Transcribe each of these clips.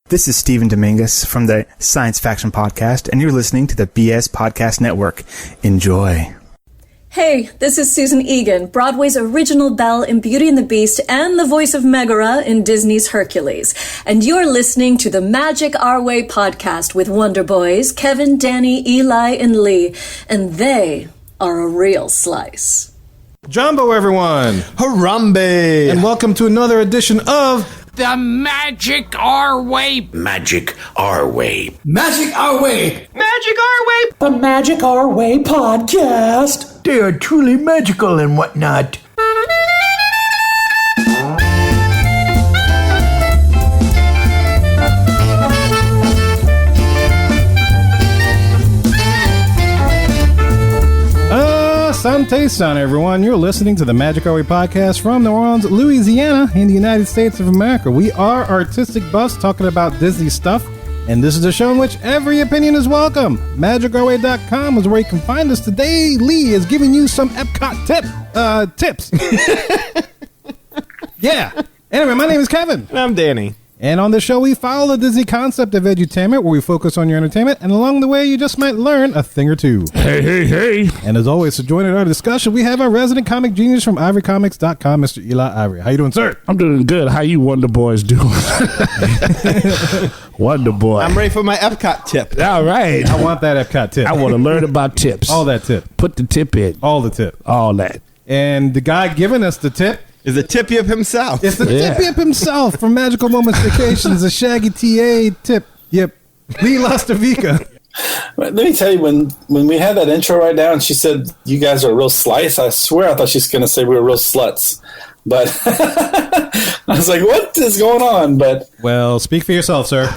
This is Stephen Dominguez from the Science Faction Podcast, and you're listening to the BS Podcast Network. Enjoy. Hey, this is Susan Egan, Broadway's original Belle in Beauty and the Beast and the voice of Megara in Disney's Hercules. And you're listening to the Magic Our Way podcast with Wonder Boys, Kevin, Danny, Eli, and Lee. And they are a real slice. Jumbo, everyone! Harambe! And welcome to another edition of The Magic Our Way. Magic Our Way. Magic Our Way! Magic Our Way. The Magic Our Way podcast. They are truly magical and whatnot. Asante San, everyone. You're listening to the Magic Our Way podcast from New Orleans, Louisiana, in the United States of America. We are artistic buffs talking about Disney stuff, and this is a show in which every opinion is welcome. MagicOurWay.com is where you can find us today. Lee is giving you some Epcot tips. Yeah. Anyway, my name is Kevin. And I'm Danny. And on the show, we follow the Disney concept of edutainment, where we focus on your entertainment, and along the way, you just might learn a thing or two. Hey. And as always, to join in our discussion, we have our resident comic genius from ivorycomics.com, Mr. Eli Ivory. How you doing, sir? I'm doing good. How you Wonder Boys doing? Wonder Boy. I'm ready for my Epcot tip. All right. I want that Epcot tip. I want to learn about tips. All that tip. Put the tip in. All the tip. All that. And the guy giving us the tip Is the Tippy Up himself. is the tip himself from Magical Moments Vacations, the Shaggy TA tip. Yep. Lee Lastavica. Let me tell you, when we had that intro right now and she said, you guys are a real slice, I swear I thought she was going to say we were real sluts. But I was like, what is going on? But Well, speak for yourself, sir.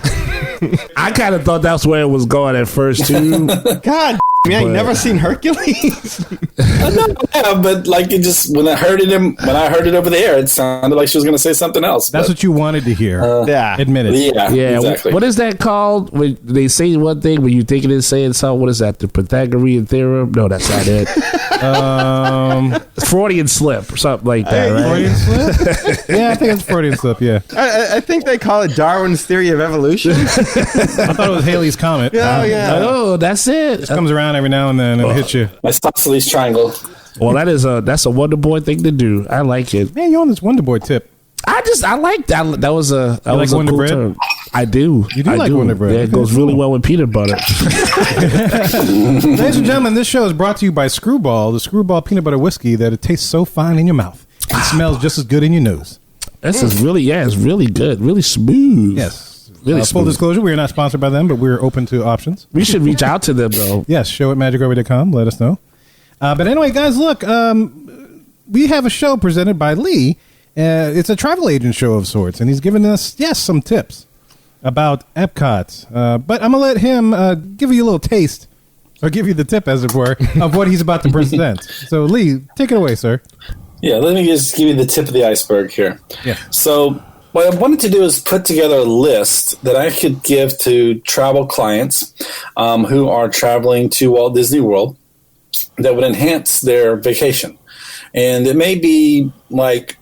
I kind of thought that's where it was going at first, too. God, I ain't never seen Hercules. yeah, but like it just when I heard it over the air, it sounded like she was going to say something else. That's what you wanted to hear. Yeah. Admit it. Yeah, exactly. What is that called? When they say one thing, when you think it is saying something, what is that? The Pythagorean theorem? No, that's not it. Freudian slip or something like that, right? Freudian slip? Yeah, I think it's Freudian slip, yeah. I think they call it Darwin's theory of evolution. I thought it was Halley's Comet. Oh, yeah. Oh, that's it. It comes around every now and then and hits you. My isosceles triangle. Well, that's a Wonder Boy thing to do. I like it. Man, you're on this Wonder Boy tip. I like that. That was a You like a Wonder cool Bread? term. I do. You do like Wonder Bread. Yeah, it goes really well with peanut butter. Ladies and gentlemen, this show is brought to you by Screwball, the Screwball peanut butter whiskey that it tastes so fine in your mouth. It smells just as good in your nose. This is really, it's really good, really smooth. Yes. Really Full smooth. disclosure, we are not sponsored by them, but we're open to options. We should reach out to them though. Yes, show at magicoverway.com. Let us know. But anyway, guys, look, we have a show presented by Lee. It's a travel agent show of sorts, and he's given us, some tips about Epcot. But I'm going to let him give you a little taste, or give you the tip, as it were, of what he's about to present. So, Lee, take it away, sir. Yeah, let me just give you the tip of the iceberg here. Yeah. So what I wanted to do is put together a list that I could give to travel clients who are traveling to Walt Disney World that would enhance their vacation. And it may be like,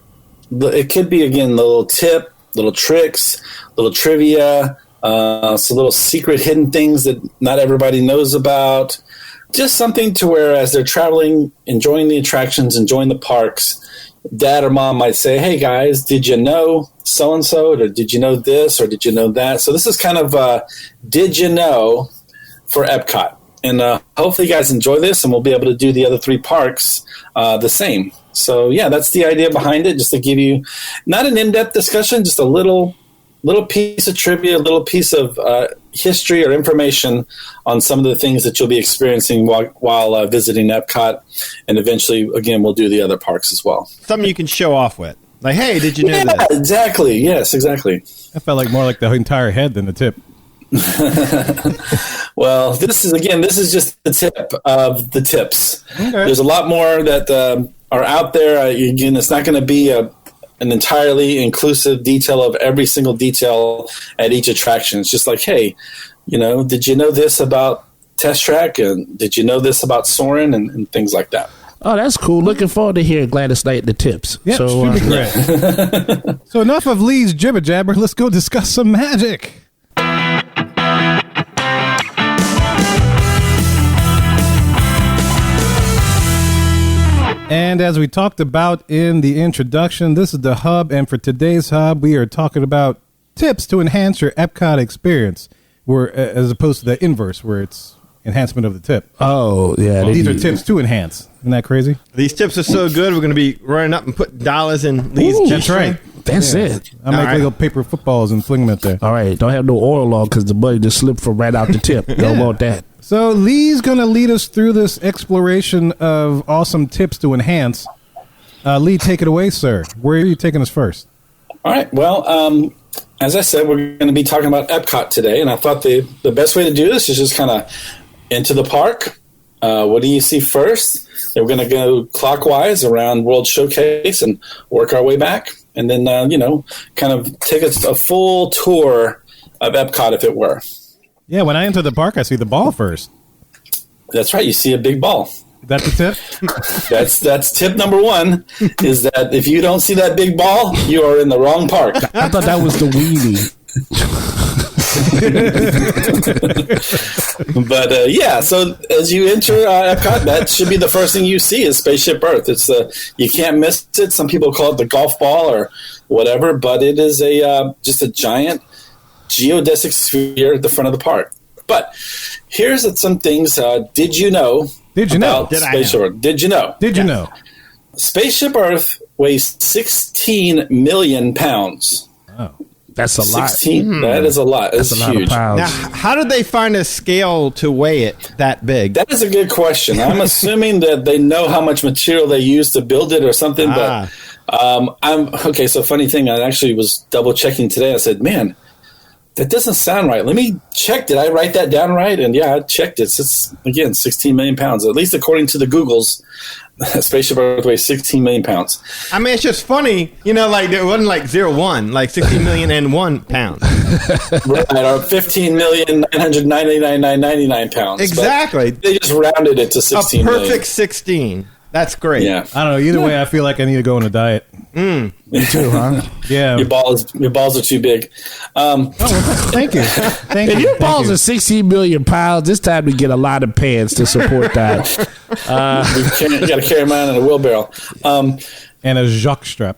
it could be, again, the little tip, little tricks, little trivia, some little secret hidden things that not everybody knows about. Just something to where as they're traveling, enjoying the attractions, enjoying the parks, dad or mom might say, hey, guys, did you know so-and-so? Or did you know this? Or did you know that? So this is kind of did you know for Epcot. And hopefully you guys enjoy this, and we'll be able to do the other three parks the same. So, yeah, that's the idea behind it, just to give you not an in-depth discussion, just a little piece of trivia, a little piece of history or information on some of the things that you'll be experiencing while visiting Epcot. And eventually, again, we'll do the other parks as well. Something you can show off with. Like, hey, did you know Yeah, this? exactly. Yes, exactly. That felt like more like the entire head than the tip. Well, this is just the tip of the tips. Okay. There's a lot more that are out there. Again, it's not going to be an entirely inclusive detail of every single detail at each attraction. It's just like, hey, did you know this about Test Track? And did you know this about Soarin' and things like that? Oh, that's cool. Looking forward to hearing Gladys Knight and the tips. Yeah, so, should be great. So enough of Lee's jibber jabber. Let's go discuss some magic. And as we talked about in the introduction, this is the hub. And for today's hub, we are talking about tips to enhance your Epcot experience, where as opposed to the inverse, where it's enhancement of the tip. Oh, yeah. These are tips to enhance. Isn't that crazy? These tips are so good, we're going to be running up and putting dollars in Lee's. That's right. That's it. I make little paper footballs and fling them out there. All right. Don't have no oil on because the money just slipped from right out the tip. Don't want that. So Lee's going to lead us through this exploration of awesome tips to enhance. Lee, take it away, sir. Where are you taking us first? All right. Well, as I said, we're going to be talking about Epcot today, and I thought the best way to do this is just kind of into the park. What do you see first? Then we're going to go clockwise around World Showcase and work our way back, and then kind of take a full tour of Epcot, if it were. Yeah, when I enter the park, I see the ball first. That's right. You see a big ball. That's the tip? That's tip number one, is that if you don't see that big ball, you are in the wrong park. I thought that was the weenie. But yeah, so as you enter Epcot, that should be the first thing you see is Spaceship Earth. It's you can't miss it. Some people call it the golf ball or whatever, but it is just a giant geodesic sphere at the front of the park. But here's some things. Did you know? Did you know? Spaceship Earth? Did you know? Did you know? Spaceship Earth weighs 16 million pounds. Oh, that's a 16. That is a lot. That's a lot huge. of pounds. Now, how did they find a scale to weigh it that big? That is a good question. I'm assuming that they know how much material they used to build it or something. But I'm okay. So funny thing, I actually was double checking today. I said, man, that doesn't sound right. Let me check. Did I write that down right? And yeah, I checked it. It's again 16 million pounds, at least according to the Googles. Spaceship Earth weighs 16 million pounds. I mean, it's just funny, like it wasn't like 01, like 16 million and 1 pound. Right, or 15,999,999 pounds. Exactly. They just rounded it to 16 a perfect million. 16. That's great. Yeah. I don't know. Either way, I feel like I need to go on a diet. Me too, huh? Yeah. Your balls are too big. Thank you. Thank If you. your balls are 16 million pounds, it's time to get a lot of pants to support that. You got to carry mine in a wheelbarrow. And a Jacques strap.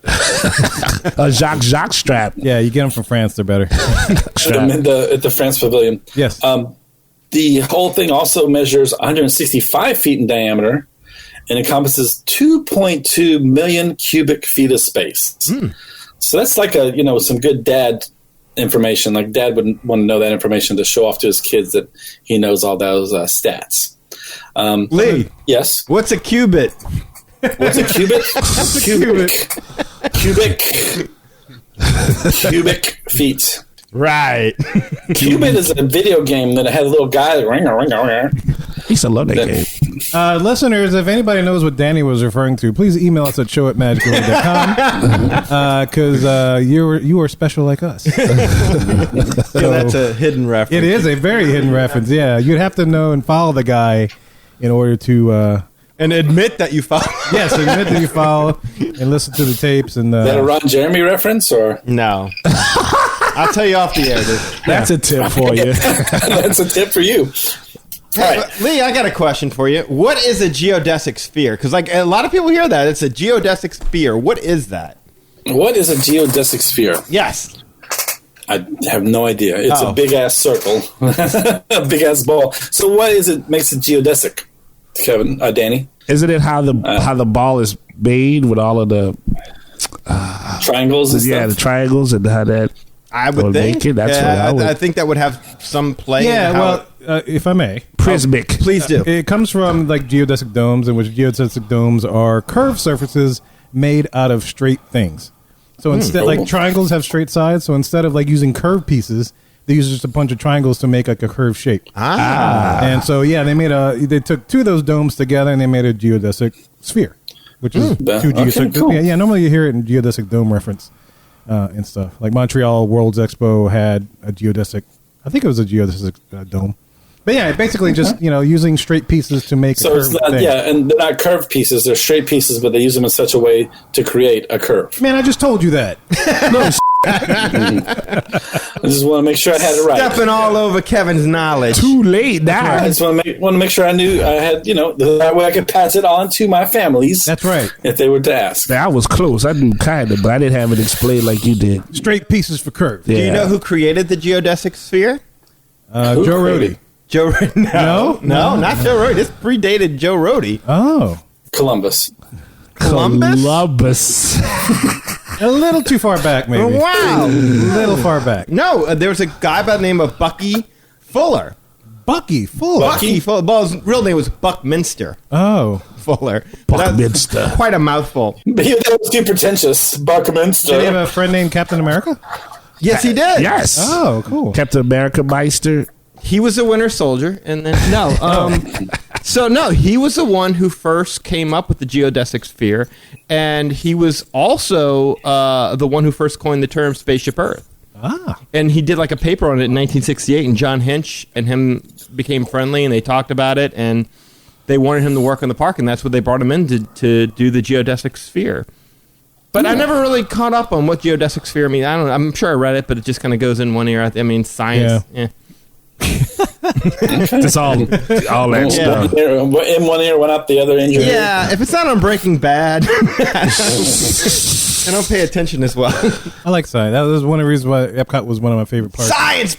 A Jacques strap. Yeah, you get them from France. They're better. At the France Pavilion. Yes. The whole thing also measures 165 feet in diameter and encompasses 2.2 million cubic feet of space. So that's like some good dad information. Like dad would want to know that information to show off to his kids that he knows all those stats. Lee, Yes. what's a cubit? What's a cubit? Cubic feet. Right. Cubit is a video game that had a little guy. Ringer. He used to love that game. Listeners, if anybody knows what Danny was referring to, please email us at show@magicworld.com because you are special like us. That's a hidden reference. It is a very hidden reference. Yeah, you'd have to know and follow the guy in order to And admit that you follow. yes, admit that you follow and listen to the tapes. And Is that a Ron Jeremy reference or? No. I'll tell you off the air, dude. That's a tip for you. That's a tip for you. All Hey, right. Lee, I got a question for you. What is a geodesic sphere? Because a lot of people hear that. It's a geodesic sphere. What is that? What is a geodesic sphere? Yes. I have no idea. It's a big ass circle, a big ass ball. So what is it makes it geodesic, Kevin? Danny? Isn't it how the ball is made with all of the Triangles and the stuff? triangles and how that I would think. naked, that's what I would- I think that would have some play. Yeah, in how well, if I may. prismic. please do. It comes from like geodesic domes, in which geodesic domes are curved surfaces made out of straight things. So instead, like triangles have straight sides, so instead of like using curved pieces, they use just a bunch of triangles to make like a curved shape. And so yeah, they took two of those domes together and they made a geodesic sphere, which is two geodesic. cool. Yeah, normally you hear it in geodesic dome reference and stuff. Like Montreal World's Expo had a geodesic. I think it was a geodesic dome. But yeah, basically just using straight pieces to make a So curved it's not, thing. yeah, and they're not curved pieces; they're straight pieces, but they use them in such a way to create a curve. Man, I just told you that. No, I just want to make sure I had it right. Stepping all over Kevin's knowledge. Too late now. I just want to make sure I knew I had, that way I could pass it on to my families. That's right. If they were to ask. I was close. I knew kind of, but I didn't have it explained like you did. Straight pieces for Kurt. Yeah. Do you know who created the geodesic sphere? Joe Rohde. Joe No, not Joe Rohde. This predated Joe Rohde. Oh. Columbus. Columbus. A little too far back, maybe. Wow. A little far back. No, there was a guy by the name of Bucky Fuller. Bucky Fuller. Bucky Fuller. Well, his real name was Buckminster Oh. Fuller. Buckminster. Quite a mouthful. That was too pretentious. Buckminster. Did he have a friend named Captain America? Yes, he did. Yes. Oh, cool. Captain America Meister. He was a Winter Soldier, and then he was the one who first came up with the geodesic sphere, and he was also the one who first coined the term spaceship Earth. Ah. And he did like a paper on it in 1968, and John Hinch and him became friendly, and they talked about it, and they wanted him to work on the park, and that's what they brought him in to do the geodesic sphere. But I never really caught up on what geodesic sphere means. I don't know. I'm sure I read it, but it just kind of goes in one ear. I mean, science. Yeah. It's all that stuff. In one ear, one out the other. In your ear. Yeah, if it's not on Breaking Bad, I don't pay attention as well. I like science. That was one of the reasons why Epcot was one of my favorite parts. Science,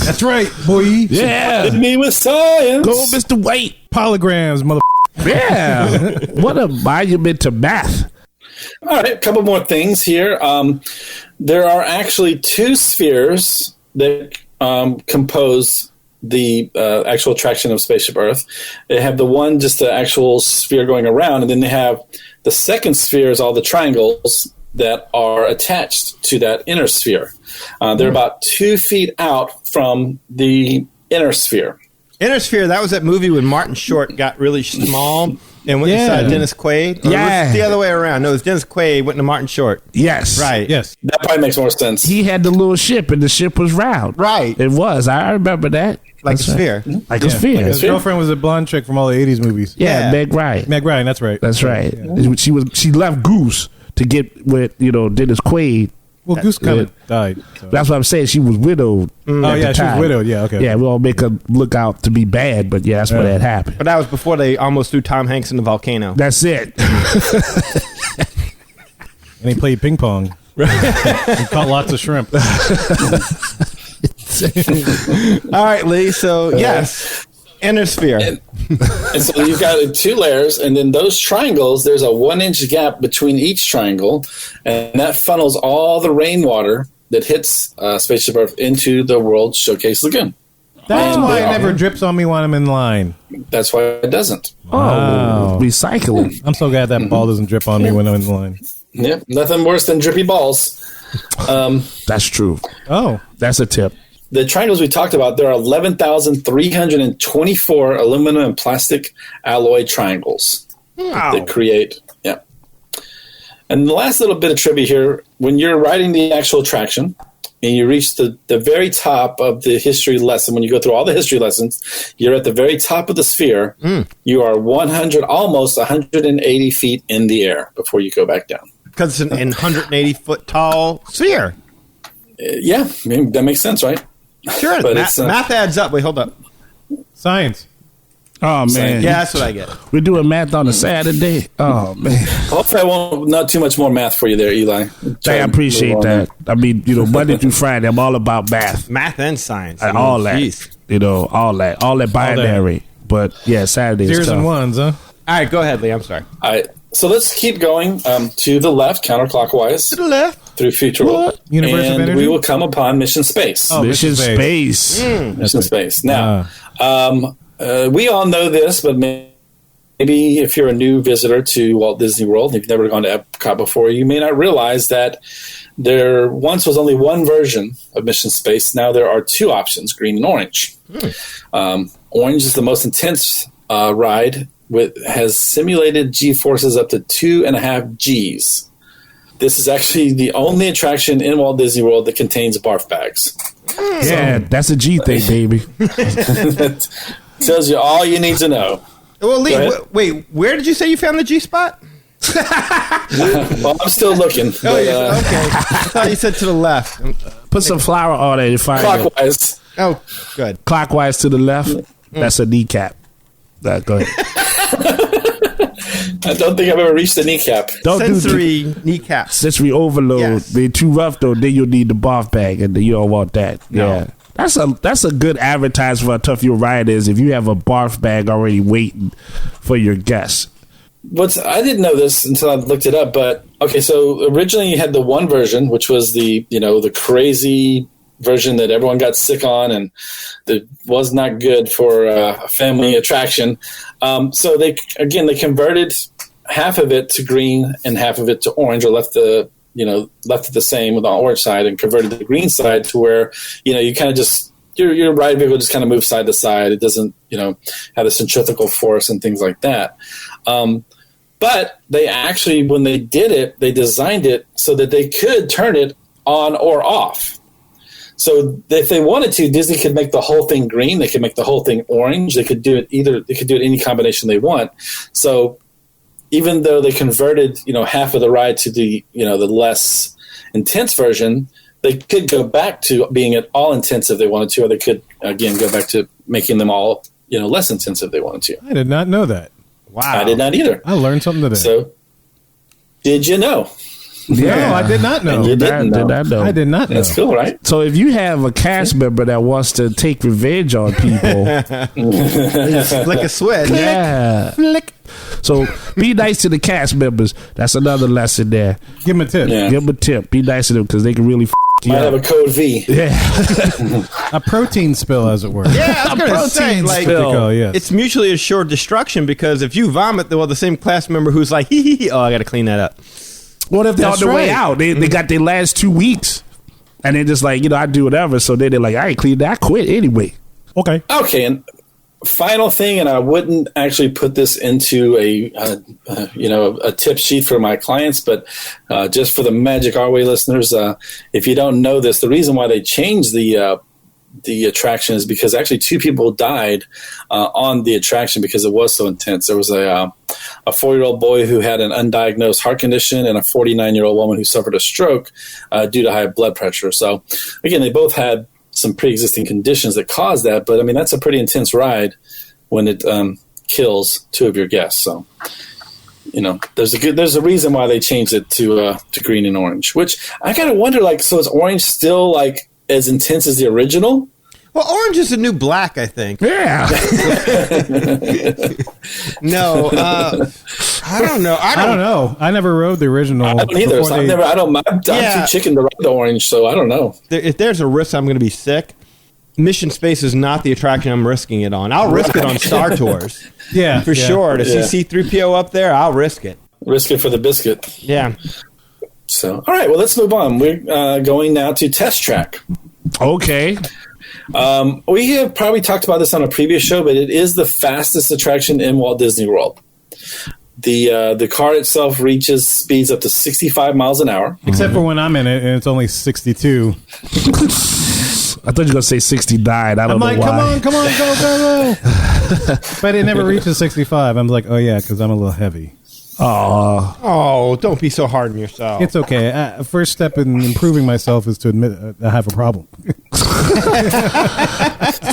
That's right, boy. Yeah. Hit me with science. Go, Mr. White. Polygons, mother. Yeah. What a monument to math. All right, a couple more things here. There are actually two spheres that compose the actual attraction of Spaceship Earth. They have the one, just the actual sphere going around, and then they have the second sphere is all the triangles that are attached to that inner sphere. They're about 2 feet out from the inner sphere. Inner Sphere, that was that movie when Martin Short got really small and went inside Dennis Quaid. Or Yeah. was it the other way around. No, it was Dennis Quaid went to Martin Short. Yes. Right. Yes. That probably makes more sense. He had the little ship, and the ship was round. Right. It was. I remember that. Like That's a right. sphere. Like a sphere. His girlfriend was a blonde chick from all the 80s movies. Yeah, Yeah. Meg Ryan. Meg Ryan, that's right. That's right. She left Goose to get with Dennis Quaid. Well, Goose kind of died. So. That's what I'm saying. She was widowed. Oh, yeah, she was widowed. Yeah, okay. Yeah, we all make her look out to be bad, but yeah, that's what had happened. But that was before they almost threw Tom Hanks in the volcano. That's it. And he played ping pong. He caught lots of shrimp. All right, Lee. So, yes. Inner Sphere. And so you've got 2 layers, and then those triangles, there's a 1-inch gap between each triangle, and that funnels all the rainwater that hits Spaceship Earth into the World Showcase Lagoon. That's And why they it never are- drips on me when I'm in line. That's why it doesn't. Oh, recycling. I'm so glad that ball doesn't drip on me when I'm in the line. Yep, nothing worse than drippy balls. That's true. Oh. That's a tip. The triangles we talked about, there are 11,324 aluminum and plastic alloy triangles that create. Yeah. And the last little bit of trivia here, when you're riding the actual attraction and you reach the very top of the history lesson, when you go through all the history lessons, you're at the very top of the sphere. You are almost 180 feet in the air before you go back down. Because it's an 180-foot tall sphere. Yeah, I mean, that makes sense, right? Sure. But Math adds up. Wait, hold up. Science. Oh, man. Yeah, that's what I get. We're doing math on a Saturday. Oh, man. Hopefully I won't, not too much more math for you there, Eli. I appreciate that. I mean, Monday through Friday, I'm all about math. Math and science. All that. Geez. All that binary. But, yeah, Saturday is Zeros tough. and ones, huh? All right, go ahead, Lee. I'm sorry. All right, so let's keep going to the left, counterclockwise, To the left. through Future World. Universe of and Energy? we will come upon Mission Space. Oh, Mission Space. Mission Space. Now, we all know this, but maybe if you're a new visitor to Walt Disney World, if you've never gone to Epcot before, you may not realize that there once was only one version of Mission Space. Now there are 2 options, green and orange. Orange is the most intense ride, has simulated G-forces up to 2.5 Gs. This is actually the only attraction in Walt Disney World that contains barf bags. Yeah, that's a G thing, baby. That tells you all you need to know. Well, Lee, Go ahead. wait, where did you say you found the G spot? Well, I'm still looking. Oh, yeah, okay. I thought you said to the left. Put some flour on it and find it. Clockwise. Oh, good. Clockwise to the left. That's a kneecap. Go ahead. I don't think I've ever reached the kneecap. Don't Sensory kneecaps. sensory overload. Yes. They're too rough though. Then you'll need the barf bag, and you don't want that. No. Yeah, that's a good advertisement for how tough your ride is. If you have a barf bag already waiting for your guests. I didn't know this until I looked it up, but okay, so originally you had the one version, which was the crazy version that everyone got sick on and that was not good for a family attraction. So they converted half of it to green and half of it to orange, or left it the same with the orange side and converted the green side to where, you kind of just, your ride vehicle just kind of moves side to side. It doesn't, have the centrifugal force and things like that. But they actually, when they did it, they designed it so that they could turn it on or off. So if they wanted to, Disney could make the whole thing green. They could make the whole thing orange. They could do it any combination they want. So even though they converted, half of the ride to the less intense version, they could go back to being at all intense if they wanted to, or they could again go back to making them all, less intense if they wanted to. I did not know that. Wow. I did not either. I learned something today. So, did you know? No, I did not know. And you didn't know. Did not know. I did not know. That's cool, right? So if you have a cast member that wants to take revenge on people, Like a switch. yeah. Flick. So be nice to the cast members. That's another lesson there. Give him a tip. Yeah. Give them a tip. Be nice to them because they can really you Might have up. a code V. Yeah. A protein spill, as it were. Yeah, I was going to say, protein like, spill. Oh, yes. it's mutually assured destruction because if you vomit, the same class member who's like, hee, I got to clean that up. What if they're on That's the way right. out? They got their last 2 weeks. And they're just like, I do whatever. So then they're like, I ain't clean that. I quit anyway. Okay. Okay, and final thing, and I wouldn't actually put this into a tip sheet for my clients, but just for the Magic Our Way listeners, if you don't know this, the reason why they changed the attraction is because actually 2 people died on the attraction because it was so intense. There was a 4-year-old boy who had an undiagnosed heart condition and a 49-year-old woman who suffered a stroke due to high blood pressure. So again, they both had some pre-existing conditions that caused that, but I mean, that's a pretty intense ride when it kills 2 of your guests. So, there's a reason why they changed it to green and orange, which I kind of wonder, so is orange still like as intense as the original? Well, orange is the new black, I think. Yeah. No, I don't know. I don't know. I never rode the original. I don't either. So I'm Yeah. too chicken to ride the orange, so I don't know. If there's a risk I'm going to be sick, Mission Space is not the attraction I'm risking it on. I'll risk it on Star Tours. Yeah. For sure. To see C-3PO up there, I'll risk it. Risk it for the biscuit. Yeah. So, all right, well, let's move on. We're going now to Test Track. Okay. We have probably talked about this on a previous show, but it is the fastest attraction in Walt Disney World. The car itself reaches speeds up to 65 miles an hour. Except for when I'm in it, and it's only 62. I thought you were going to say 69. I don't I'm know like, why. come on, go. But it never reaches 65. I'm like, oh, yeah, because I'm a little heavy. Oh, don't be so hard on yourself. It's okay. First step in improving myself is to admit I have a problem.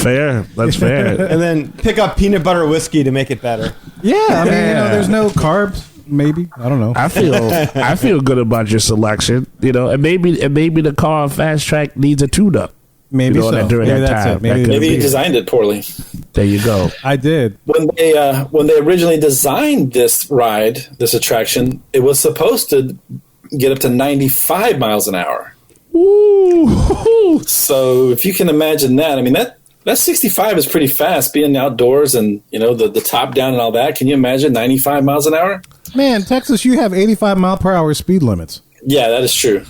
Fair. That's fair. And then pick up peanut butter whiskey to make it better. Yeah, I mean, there's no carbs. Maybe, I don't know. I feel good about your selection, and maybe the car on Fast Track needs a tune-up. Maybe so. During Maybe that that's time. it. Maybe Maybe you designed it poorly. There you go. I did. When they originally designed this attraction, it was supposed to get up to 95 miles an hour. Ooh. So if you can imagine that, I mean, that 65 is pretty fast, being outdoors and, the top down and all that. Can you imagine 95 miles an hour? Man, Texas, you have 85 mile per hour speed limits. Yeah, that is true.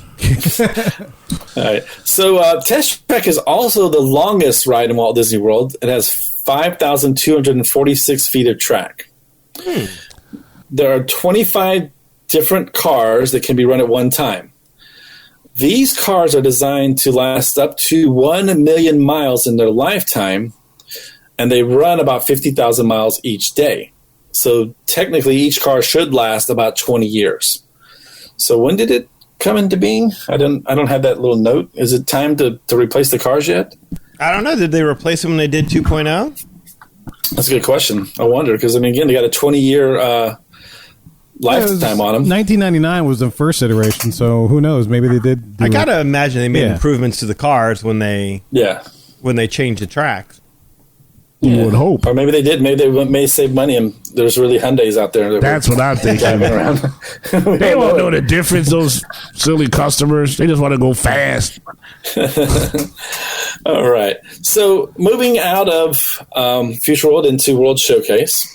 All right. So Test Track is also the longest ride in Walt Disney World. It has 5,246 feet of track. There are 25 different cars that can be run at one time. These cars are designed to last up to 1 million miles in their lifetime, and they run about 50,000 miles each day. So technically, each car should last about 20 years. So when did it come into being? I don't have that little note. Is it time to replace the cars yet? I don't know. Did they replace them when they did 2.0? That's a good question. I wonder, because, I mean, again, they got a 20-year lifetime on them. 1999 was the first iteration, so who knows? Maybe they did. I got to imagine they made improvements to the cars when they changed the tracks. You would hope. Or maybe they did. Maybe they may save money, and there's really Hyundais out there. That's what I'm thinking. They won't know the difference, those silly customers. They just want to go fast. All right. So moving out of Future World into World Showcase.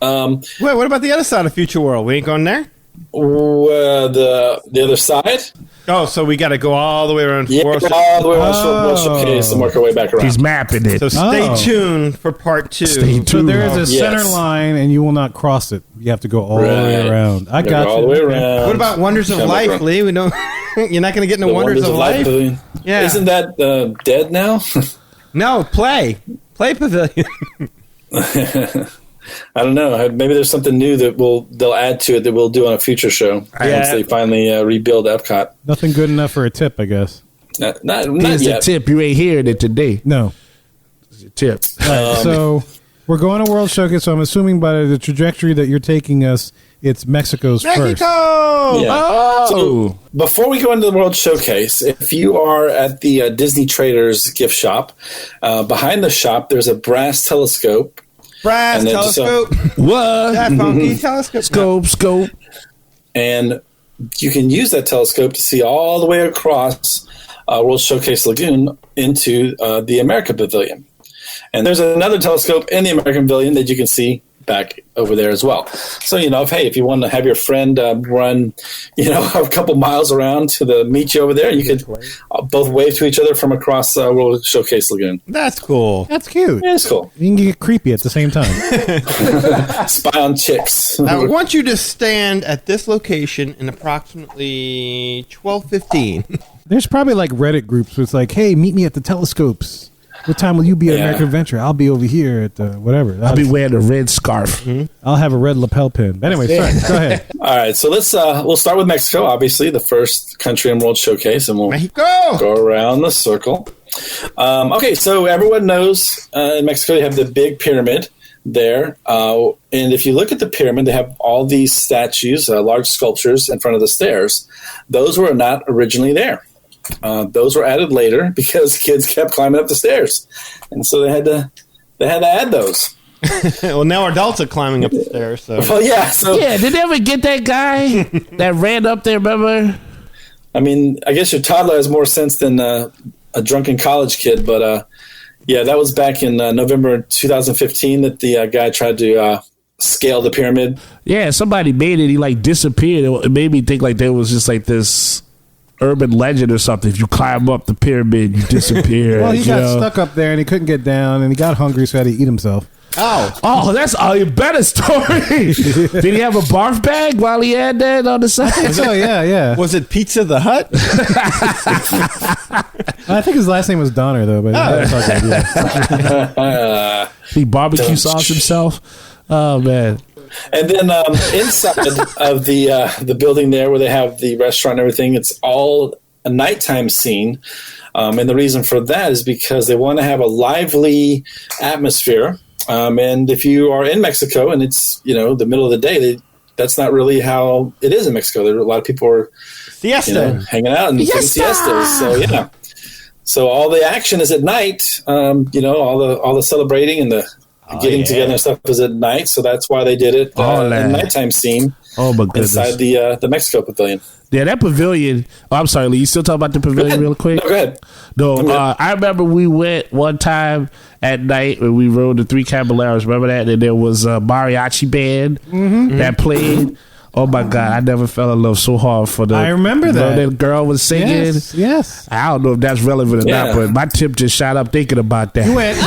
Wait, what about the other side of Future World? We ain't going there? The other side? Oh, so we got to go all the way around. All the way around World Showcase and work our way back around. He's mapping it. So stay tuned for part 2. So there is a center line, and you will not cross it. You have to go all the way around. I got all you. the way around. What about Wonders of Life, Lee? We don't. You're not going to get into Wonders of Life? Yeah. Isn't that dead now? No, Play Pavilion. I don't know. Maybe there's something new that they'll add to it that we'll do on a future show once they finally rebuild Epcot. Nothing good enough for a tip, I guess. Not Here's yet. the tip. You ain't hearing it today. No. It's a tip. So we're going to World Showcase, so I'm assuming by the trajectory that you're taking us, it's Mexico's first. Yeah. Oh! So before we go into the World Showcase, if you are at the Disney Traders gift shop, behind the shop there's a brass telescope. Brass telescope. What? That funky telescope. Scope. And you can use that telescope to see all the way across World Showcase Lagoon into the America Pavilion. And there's another telescope in the American Pavilion that you can see back over there as well. So, if you want to have your friend run, a couple miles around to meet you over there, you could both wave to each other from across World Showcase Lagoon. That's cool. That's cute. Yeah, it's cool. You can get creepy at the same time. Spy on chicks. I want you to stand at this location in approximately 12:15. There's probably like Reddit groups where it's like, hey, meet me at the telescopes. What time will you be at American Adventure? I'll be over here at whatever. I'll be wearing a red scarf. I'll have a red lapel pin. But anyway, sorry, go ahead. All right, so we'll start with Mexico, obviously, the first country in World Showcase, and we'll go around the circle. Okay, so everyone knows in Mexico you have the big pyramid there. And if you look at the pyramid, they have all these statues, large sculptures in front of the stairs. Those were not originally there. Those were added later because kids kept climbing up the stairs, and so they had to add those. Well, now adults are climbing up the stairs. So. Well, yeah. So did they ever get that guy that ran up there? Remember? I mean, I guess your toddler has more sense than a drunken college kid, but that was back in November 2015 that the guy tried to scale the pyramid. Yeah, somebody made it. He disappeared. It made me think there was just this urban legend or something. If you climb up the pyramid, you disappear. Well, he got stuck up there and he couldn't get down, and he got hungry, so he had to eat himself. Oh, that's a better story. Did he have a barf bag while he had that on the side? So yeah. Was it Pizza the Hut? I think his last name was Donner, though. But that's okay, he barbecue sauce himself. Oh man. And then inside of the building there where they have the restaurant and everything, it's all a nighttime scene. And the reason for that is because they want to have a lively atmosphere. And if you are in Mexico and it's, the middle of the day, that's not really how it is in Mexico. There are a lot of people are hanging out and taking siestas. So, yeah. So all the action is at night, all the celebrating and the getting together and stuff is at night, so that's why they did it in nighttime scene. Oh my goodness! Inside the Mexico Pavilion. Yeah, that pavilion. Oh, I'm sorry, Lee. You still talking about the pavilion real quick? No, go ahead. No, I remember we went one time at night when we rode the Three Caballeros. Remember that? And there was a mariachi band that played. Oh my God! I never fell in love so hard for the. I remember that girl was singing. Yes. I don't know if that's relevant or not, but my tip just shot up thinking about that. You went.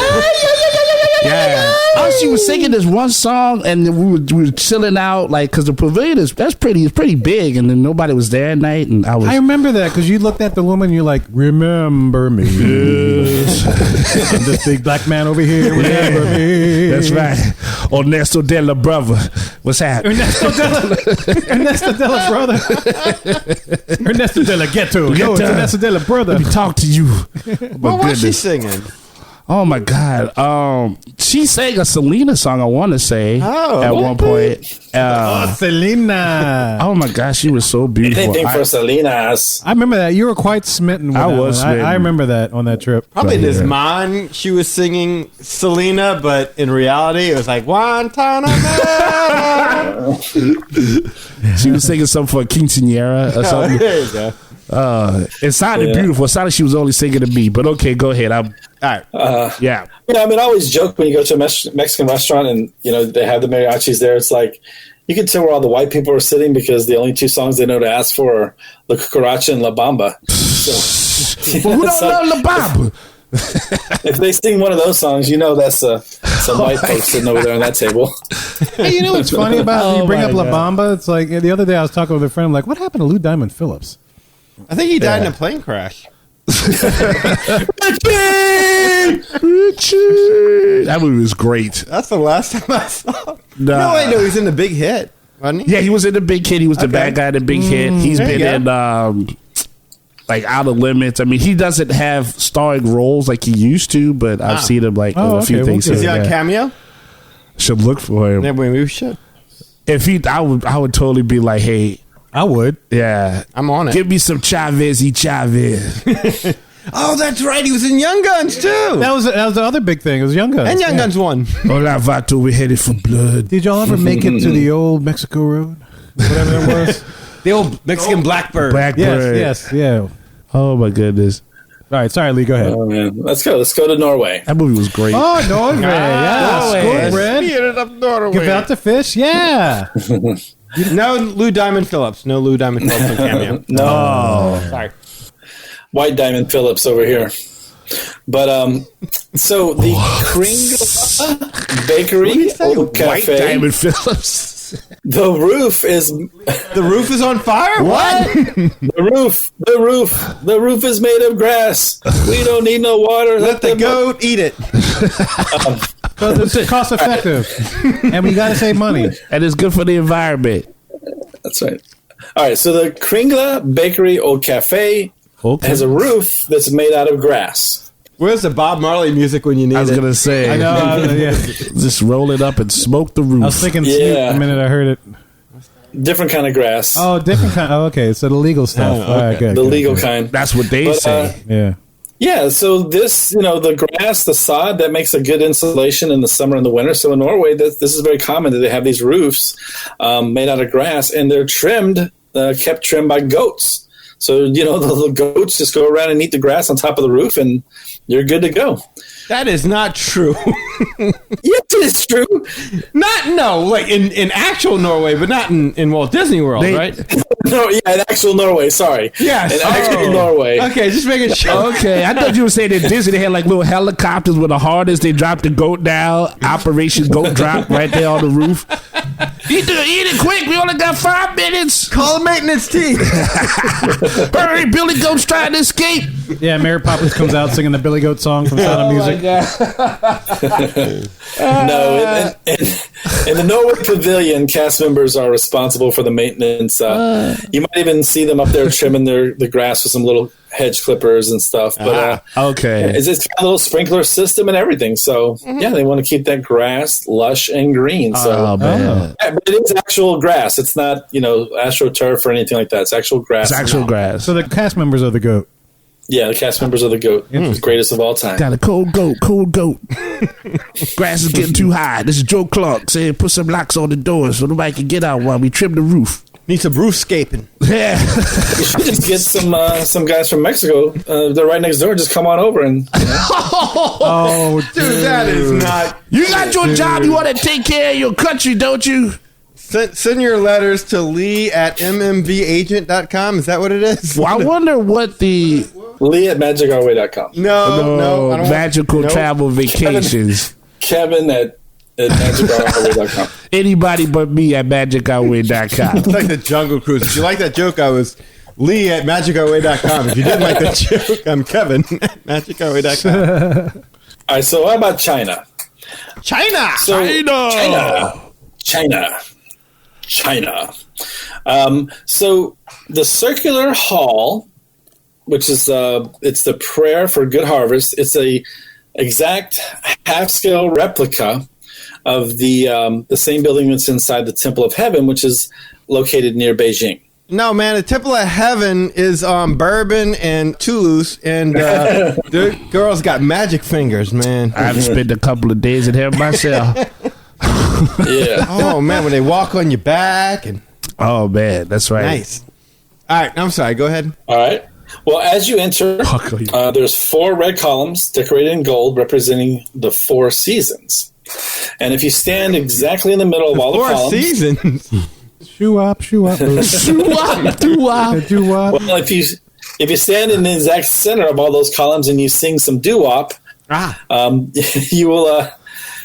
Yeah. She was singing this one song, and we were chilling out, because the pavilion it's pretty big, and then nobody was there at night, and I remember that because you looked at the woman, and you're like, "Remember me." This big black man over here. Whatever. That's right. Ernesto de la brother. What's happening? Ernesto de la brother. Ernesto de la ghetto. No, it's Ernesto de la brother. Let me talk to you. What was she singing? Oh my God! She sang a Selena song. I want to say at one point. Selena. Oh my gosh, she was so beautiful. Anything for Selena's. I remember that. You were quite smitten with I that was one. smitten. I remember that on that trip. Probably in his mind, she was singing Selena, but in reality, it was like Guantanamo. She was singing something for a quinceañera or something. There you go. It sounded beautiful. It sounded like she was only singing to me. But okay, go ahead. All right. Yeah. I always joke when you go to a Mexican restaurant and, they have the mariachis there. It's like, you can tell where all the white people are sitting because the only two songs they know to ask for are La Cucaracha and La Bamba. So, Well, who don't love La Bamba? if they sing one of those songs, that's some white folks sitting over there on that table. Hey, you know what's funny about you bring up La Bamba? It's like the other day I was talking with a friend. I'm like, what happened to Lou Diamond Phillips? I think he died in a plane crash. That movie was great. That's the last time I saw. Nah. No, he was in the Big Hit, wasn't he? Yeah, he was in the Big Hit. He was the bad guy in the Big Hit. He's There you been in Outer Limits. I mean, he doesn't have starring roles like he used to, but I've seen him in a few things. Is he on Cameo? Should look for him. Yeah, maybe we should. If I would totally be like, hey, I would. yeah, I'm on it. give me some Chavez. Oh, that's right. He was in Young Guns too. That was the other big thing. It was Young Guns. And Young Guns won. Hola, Vato, we're headed for blood. Did y'all ever make it to the old Mexico Road? Whatever that was. The old Mexican Blackbird. Blackbird. Yes, yeah. Oh my goodness. All right, sorry, Lee. Go ahead. Oh, man. Let's go to Norway. That movie was great. Oh, Norway. Yeah, Norway. Scorebread. Up Norway. Give out the fish. Yeah. No Lou Diamond Phillips. No Lou Diamond Phillips on Cameo. No. Sorry. White Diamond Phillips over here. But so the Kringla Bakery Old White Cafe, Diamond Phillips. the roof is on fire? What? the roof is made of grass. We don't need no water. Let the goat eat it. Because it's cost effective. And we got to save money. And it's good for the environment. That's right. All right, so the Kringla Bakery Old Cafe has a roof that's made out of grass. Where's the Bob Marley music when you need it? I was going to say. I know. Yeah. Just roll it up and smoke the roof. I was thinking Snoop the minute I heard it. Different kind of grass. Oh, different kind. Oh, okay. So the legal stuff. okay. All right, good. The good, legal good. kind. That's what they say. Yeah. Yeah, so this, the grass, the sod, that makes a good insulation in the summer and the winter. So in Norway, this is very common that they have these roofs made out of grass, and they're kept trimmed by goats. So, the goats just go around and eat the grass on top of the roof, and you're good to go. That is not true. Yes, it is true. Like in actual Norway, but not in Walt Disney World, right? No, yeah, in actual Norway, sorry. Yes. In actual Norway. Okay, just making sure. Okay, I thought you were saying that Disney had like little helicopters with a harness. They dropped the goat down. Operation Goat Drop right there on the roof. Eat it quick. We only got 5 minutes. Call the maintenance team. Hurry, Billy Goat's trying to escape. Yeah, Mary Poppins comes out singing the Billy Goat song from Sound of Music. No, in the Norway Pavilion, cast members are responsible for the maintenance. You might even see them up there trimming the grass with some little hedge clippers and stuff. But okay, it's got a little sprinkler system and everything. So yeah, they want to keep that grass lush and green. So, but it is actual grass. It's not AstroTurf or anything like that. It's actual grass. It's actual grass. So the cast members of the goat. Yeah, the cast members of the goat, the greatest of all time. Got a cold goat. Grass is getting too high. This is Joe Clark saying put some locks on the doors so nobody can get out while we trim the roof. Need some roofscaping. Yeah. You should just get some guys from Mexico. They're right next door. Just come on over and. Oh, dude, that is not. You got your job. You want to take care of your country, don't you? Send your letters to lee@mmvagent.com. Is that what it is? Well, I wonder what the Lee@magicourway.com. No, I don't magical travel vacations. Kevin at magicourway.com. Anybody but me at magicourway.com. It's like the Jungle Cruise. If you like that joke, I was Lee@magicourway.com. If you didn't like that joke, I'm Kevin at magicourway.com. All right, so how about China? China. China. So the circular hall, which is it's the prayer for good harvest. It's a exact half-scale replica of the same building that's inside the Temple of Heaven, which is located near Beijing. No, man, the Temple of Heaven is Bourbon and Toulouse, and the girls got magic fingers, man. I've spent a couple of days in here myself. Yeah. Oh, man, when they walk on your back. And Oh, man, that's right. nice. All right, I'm sorry, go ahead. All right. Well, as you enter, there's 4 red columns decorated in gold representing the 4 seasons. And if you stand exactly in the middle of all the 4 columns... seasons. Shoo up. Doo-wop. Well, if you stand in the exact center of all those columns and you sing some doo-wop,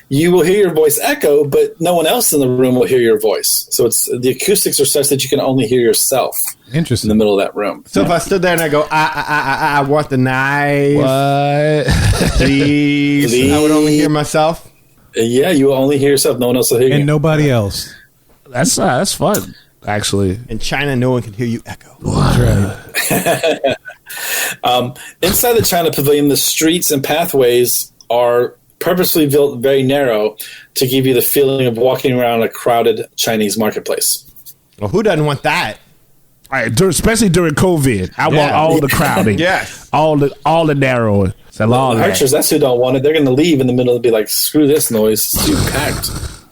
you will hear your voice echo, but no one else in the room will hear your voice. So the acoustics are such that you can only hear yourself. Interesting. In the middle of that room. So if I stood there and I go, I want the knife. What? Please. I would only hear myself. Yeah, you will only hear yourself. No one else will hear you. And nobody else. That's fun, actually. In China, no one can hear you echo. Inside the China Pavilion, the streets and pathways are purposely built very narrow to give you the feeling of walking around a crowded Chinese marketplace. Well, who doesn't want that? Especially during COVID. I want all the crowding. Yes. All the narrowing. So all that. Archers, that's who don't want it. They're going to leave in the middle and be like, screw this noise. It's too packed.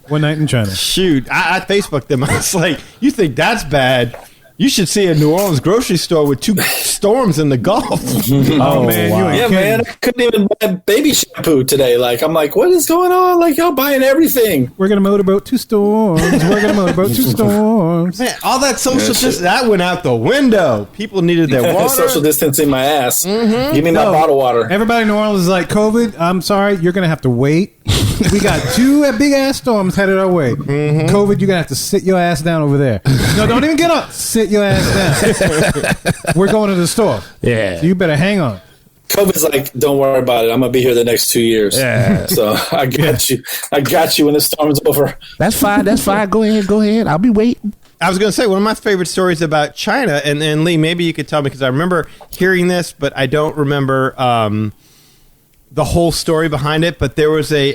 One night in China. Shoot, I Facebooked them. I was like, you think that's bad? You should see a New Orleans grocery store with 2 storms in the Gulf. Oh, man. wow. You ain't Yeah, kidding. man. I couldn't even buy baby shampoo today. Like, I'm like, what is going on? Like, y'all buying everything. We're going to motorboat 2 storms. We're going to motorboat 2 storms. Man, all that social distance, that went out the window. People needed their water. Social distancing my ass. Give me my bottled water. Everybody in New Orleans is like, COVID, I'm sorry, you're going to have to wait. We got 2 big-ass storms headed our way. COVID, you're going to have to sit your ass down over there. No, don't even get up. Sit your ass down. We're going to the store. Yeah. So you better hang on. COVID's like, don't worry about it. I'm going to be here the next 2 years. Yeah. So I got you. I got you when the storm's over. That's fine. Go ahead. I'll be waiting. I was going to say, one of my favorite stories about China, and Lee, maybe you could tell me, because I remember hearing this, but I don't remember the whole story behind it. But there was a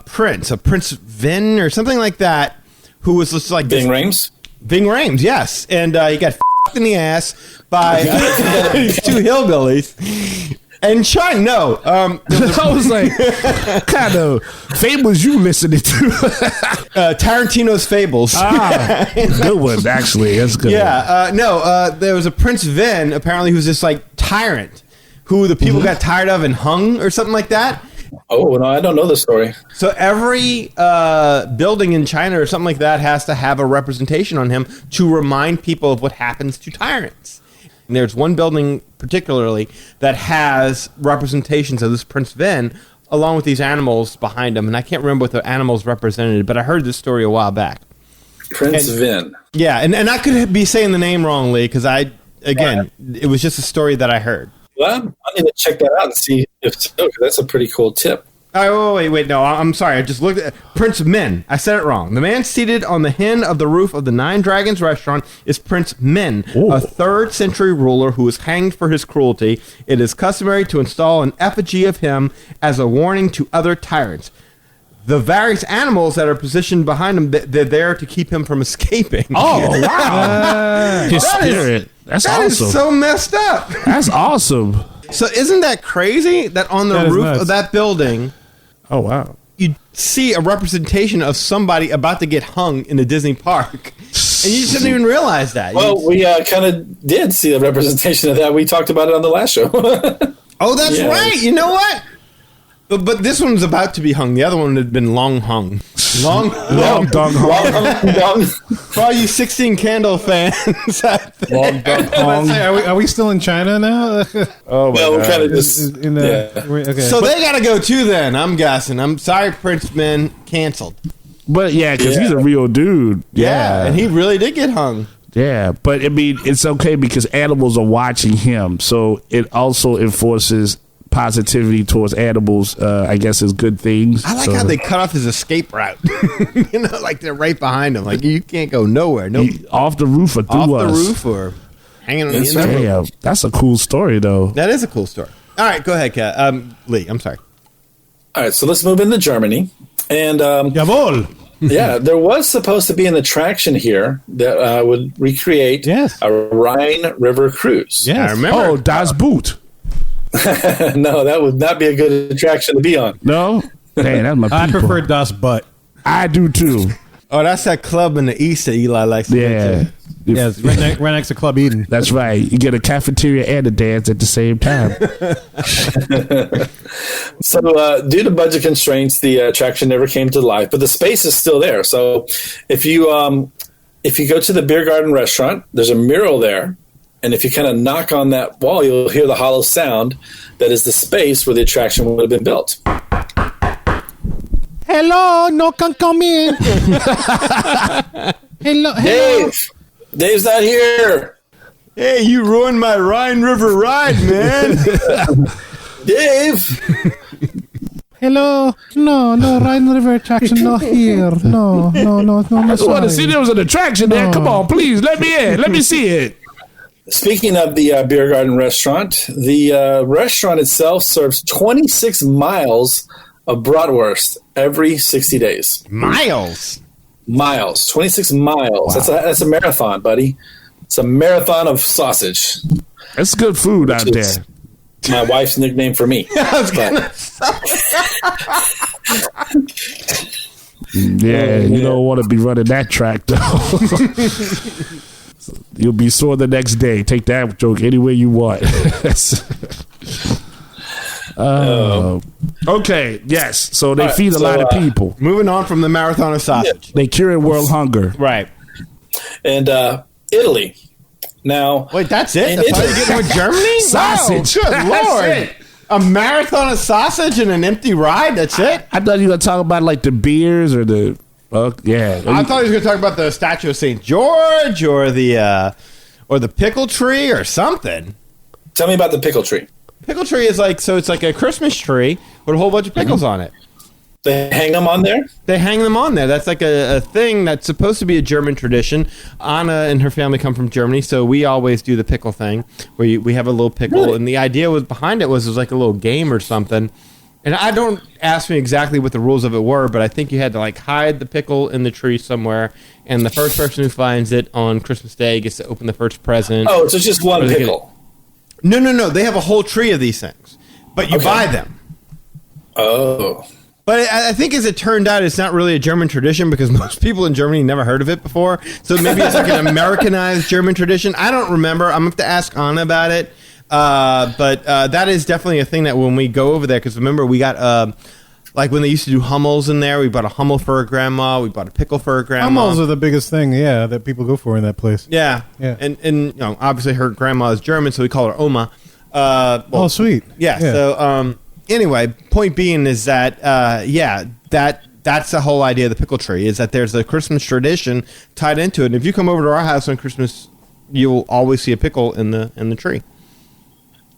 Prince Vin or something like that, who was just like Ving Rhames? Ving Rhames, yes. And he got in the ass by 2 hillbillies. And China, no. I was like, kind of fables you listening to? Tarantino's Fables. Good one, actually. That's good. Yeah, there was a Prince Vin, apparently, who's this like tyrant who the people got tired of and hung or something like that. Oh, no, I don't know the story. So every building in China or something like that has to have a representation on him to remind people of what happens to tyrants. And there's one building particularly that has representations of this Prince Vin along with these animals behind him. And I can't remember what the animals represented, but I heard this story a while back. Prince Vin. Yeah, and I could be saying the name wrongly because it was just a story that I heard. Well, I need to check that out and see if so, because that's a pretty cool tip. Oh, wait, no, I'm sorry. I just looked at Prince Min. I said it wrong. The man seated on the hin of the roof of the Nine Dragons restaurant is Prince Min, a 3rd century ruler who was hanged for his cruelty. It is customary to install an effigy of him as a warning to other tyrants. The various animals that are positioned behind him, they're there to keep him from escaping. Oh, wow. His spirit. That's That awesome. is so messed up. That's awesome. So isn't that crazy that on the That is roof nuts. of that building, Oh, wow. you see a representation of somebody about to get hung in the Disney park, and you just didn't even realize that. Well, we kind of did see a representation of that. We talked about it on the last show. Oh, that's Yeah. right. You know what? But this one's about to be hung. The other one had been long hung. Long dong hong. For all you 16 Candle fans out there. Long dong hong. Are we still in China now? Oh, my Well, we're God. kind of just In the, yeah. okay. So they got to go too then, I'm guessing. I'm sorry, Prince Man canceled. But, yeah, because Yeah. he's a real dude. Yeah, and he really did get hung. Yeah, but I mean, it's okay because animals are watching him, so it also enforces positivity towards animals, I guess, is good things. I like how they cut off his escape route. Like they're right behind him. Like you can't go nowhere. No, off the roof or through off us. the roof or hanging on the end. Damn, that's a cool story, though. That is a cool story. All right, go ahead, Kat. Lee. I'm sorry. All right, so let's move into Germany. And Jawohl. yeah, there was supposed to be an attraction here that would recreate a Rhine River cruise. Yes. I remember. Oh, Das Boot. No, that would not be a good attraction to be on. No? Hey, that's my people. I prefer Das Butt. I do, too. Oh, that's that club in the east that Eli likes to go Yeah. to. Yes, right next to Club Eden. That's right. You get a cafeteria and a dance at the same time. So, due to budget constraints, the attraction never came to life, but the space is still there. So, if you go to the beer garden restaurant, there's a mural there, and if you kind of knock on that wall, you'll hear the hollow sound. That is the space where the attraction would have been built. Hello, no can come in. Hello. Dave's not here. Hey, you ruined my Rhine River ride, man. Dave. Hello. No, Rhine River attraction, no here. No. I just want to see there was an attraction there. Come on, please, let me in. Let me see it. Speaking of the beer garden restaurant, the restaurant itself serves 26 miles of bratwurst every 60 days. Miles. 26 miles. Wow. That's a marathon, buddy. It's a marathon of sausage. That's good food out there. My wife's nickname for me. Yeah, you don't want to be running that track, though. You'll be sore the next day. Take that joke anywhere you want. Okay, yes. So they feed a lot of people. Moving on from the marathon of sausage. They cure world hunger. Right. And Italy. Now, wait, that's it? That's all you're getting with Germany? Sausage. Wow, good Lord. A marathon of sausage and an empty ride? That's it? I thought you were going to talk about like the beers or the... yeah. I thought he was going to talk about the statue of St. George or the pickle tree or something. Tell me about the pickle tree. Pickle tree is like, so it's like a Christmas tree with a whole bunch of pickles on it. They hang them on there? They hang them on there. That's like a thing that's supposed to be a German tradition. Anna and her family come from Germany, so we always do the pickle thing where we have a little pickle. Really? And the idea behind it was like a little game or something. And I don't ask me exactly what the rules of it were, but I think you had to like hide the pickle in the tree somewhere, and the first person who finds it on Christmas Day gets to open the first present. Oh, so it's just one pickle. No. They have a whole tree of these things, but you buy them. Oh. But I think as it turned out, it's not really a German tradition because most people in Germany never heard of it before. So maybe it's like an Americanized German tradition. I don't remember. I'm going to have to ask Anna about it. But that is definitely a thing that when we go over there, because remember we got like when they used to do hummels in there, we bought a hummel for her grandma, we bought a pickle for her grandma. Hummels are the biggest thing, that people go for in that place. Yeah. And you know, obviously her grandma is German, so we call her Oma. Oh, sweet. Yeah. So anyway, point being is that that's the whole idea of the pickle tree, is that there's a Christmas tradition tied into it. And if you come over to our house on Christmas, you'll always see a pickle in the tree.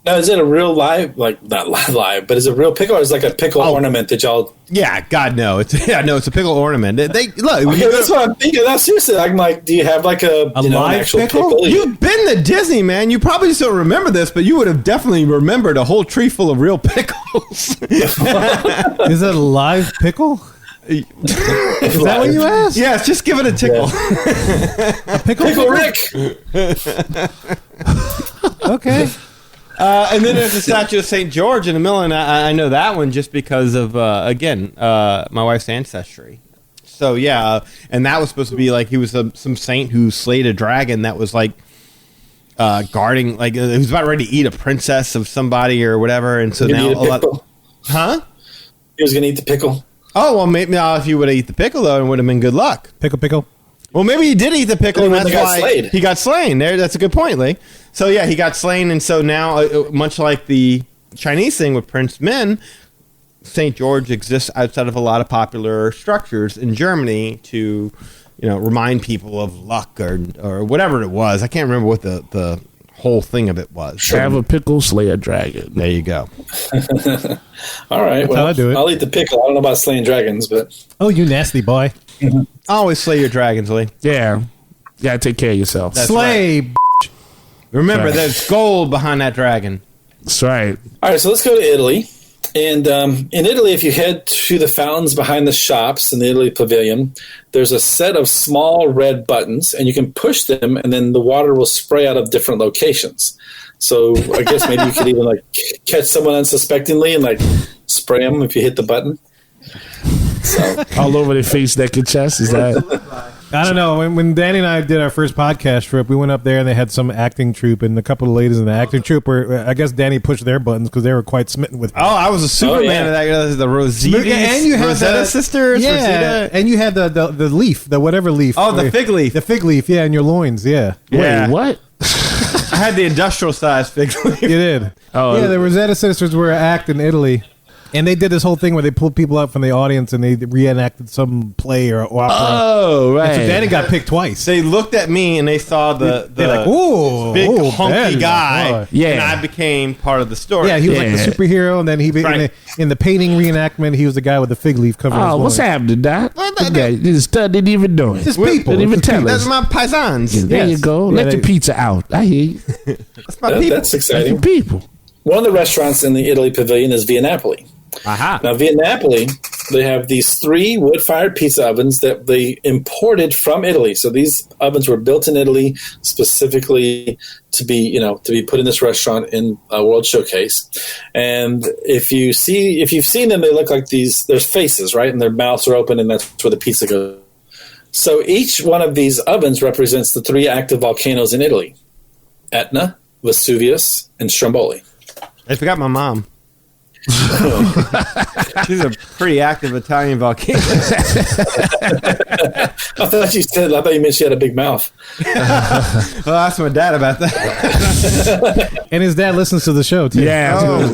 Now, is it a real live, like not live, but is it a real pickle or is it like a pickle ornament that y'all? Yeah, God, no. It's a pickle ornament. They look. Okay, that's what I'm thinking. That's seriously. I'm like, do you have like a live an actual pickle? You've been to Disney, man. You probably just don't remember this, but you would have definitely remembered a whole tree full of real pickles. Is that a live pickle? Is that what you asked? Yes, just give it a tickle. Yeah. A pickle Rick. Okay. And then there's the statue of St. George in the middle, and I know that one just because of, my wife's ancestry. So, yeah, and that was supposed to be like he was some saint who slayed a dragon that was like guarding, like he was about ready to eat a princess of somebody or whatever, and so now a lot. Huh? He was going to eat the pickle. Oh, well, maybe if you would have eaten the pickle, though, it would have been good luck. Pickle. Well, maybe he did eat the pickle, and that's why he got slain. That's a good point, Lee. So, yeah, he got slain, and so now, much like the Chinese thing with Prince Min, St. George exists outside of a lot of popular structures in Germany to, remind people of luck or whatever it was. I can't remember what the whole thing of it was. Have a pickle, slay a dragon. There you go. All right. That's how I do it. I'll eat the pickle. I don't know about slaying dragons, but Oh, you nasty boy. Always slay your dragons, Lee. Yeah. You gotta take care of yourself. Slay. Remember, Right. there's gold behind that dragon. That's right. all right. So let's go to Italy. And in Italy, if you head to the fountains behind the shops in the Italy Pavilion, there's a set of small red buttons, and you can push them, and then the water will spray out of different locations. So I guess maybe you could even like catch someone unsuspectingly and like spray them if you hit the button. So All over their face, neck, and chest. Is that? I don't know. When Danny and I did our first podcast trip, we went up there and they had some acting troupe, and a couple of ladies in the acting troupe were, I guess Danny pushed their buttons because they were quite smitten with. Oh, I was a Superman yeah. of that. The Rosita, and you had Rosetta sisters. Yeah, Rosita. and you had the leaf, the whatever leaf. Oh, the fig leaf. The fig leaf, yeah, in your loins, yeah. Yeah. Wait, what? I had the industrial size fig leaf. You did. Oh, yeah, the Rosetta Sisters were an act in Italy. And they did this whole thing where they pulled people up from the audience and they reenacted some play or opera. Oh, right. And so Danny got picked twice. They looked at me and they saw the They're like, "Ooh, big ooh, hunky Danny." guy. Oh. Yeah. And I became part of the story. Yeah, he was like Yeah. the superhero, and then he Right. in the painting reenactment, he was the guy with the fig leaf covering his Oh, what's loins. happening, Doc? The stud didn't even know it. Just people. Didn't even Just tell people. That's us. my paisans. There you Yes. go. Yeah, Let they- your pizza out. I hear you. That's my people. that's Let your exciting. people. One of the restaurants in the Italy Pavilion is Via Napoli. Aha. Now, Via Napoli, they have these 3 wood-fired pizza ovens that they imported from Italy. So these ovens were built in Italy specifically to be put in this restaurant in a World Showcase. And if you've seen them, they look like these. There's faces, right, and their mouths are open, and that's where the pizza goes. So each one of these ovens represents the 3 active volcanoes in Italy: Etna, Vesuvius, and Stromboli. I forgot my mom. She's a pretty active Italian volcano. I thought you meant she had a big mouth. Well, ask my dad about that. And his dad listens to the show too. Yeah. Oh.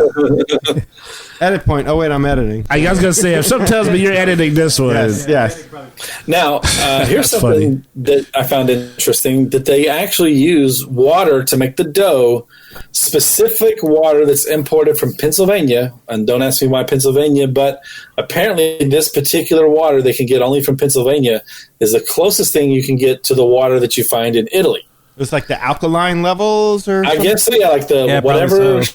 Edit point. Oh, wait, I'm editing. I was going to say, if something tells me you're editing this one. Yes. Now, here's That's something that I found interesting, that they actually use water to make the dough, specific water that's imported from Pennsylvania. And don't ask me why Pennsylvania, but apparently this particular water they can get only from Pennsylvania is the closest thing you can get to the water that you find in Italy. It's like the alkaline levels or I something? guess so, yeah, like the Yeah, whatever probably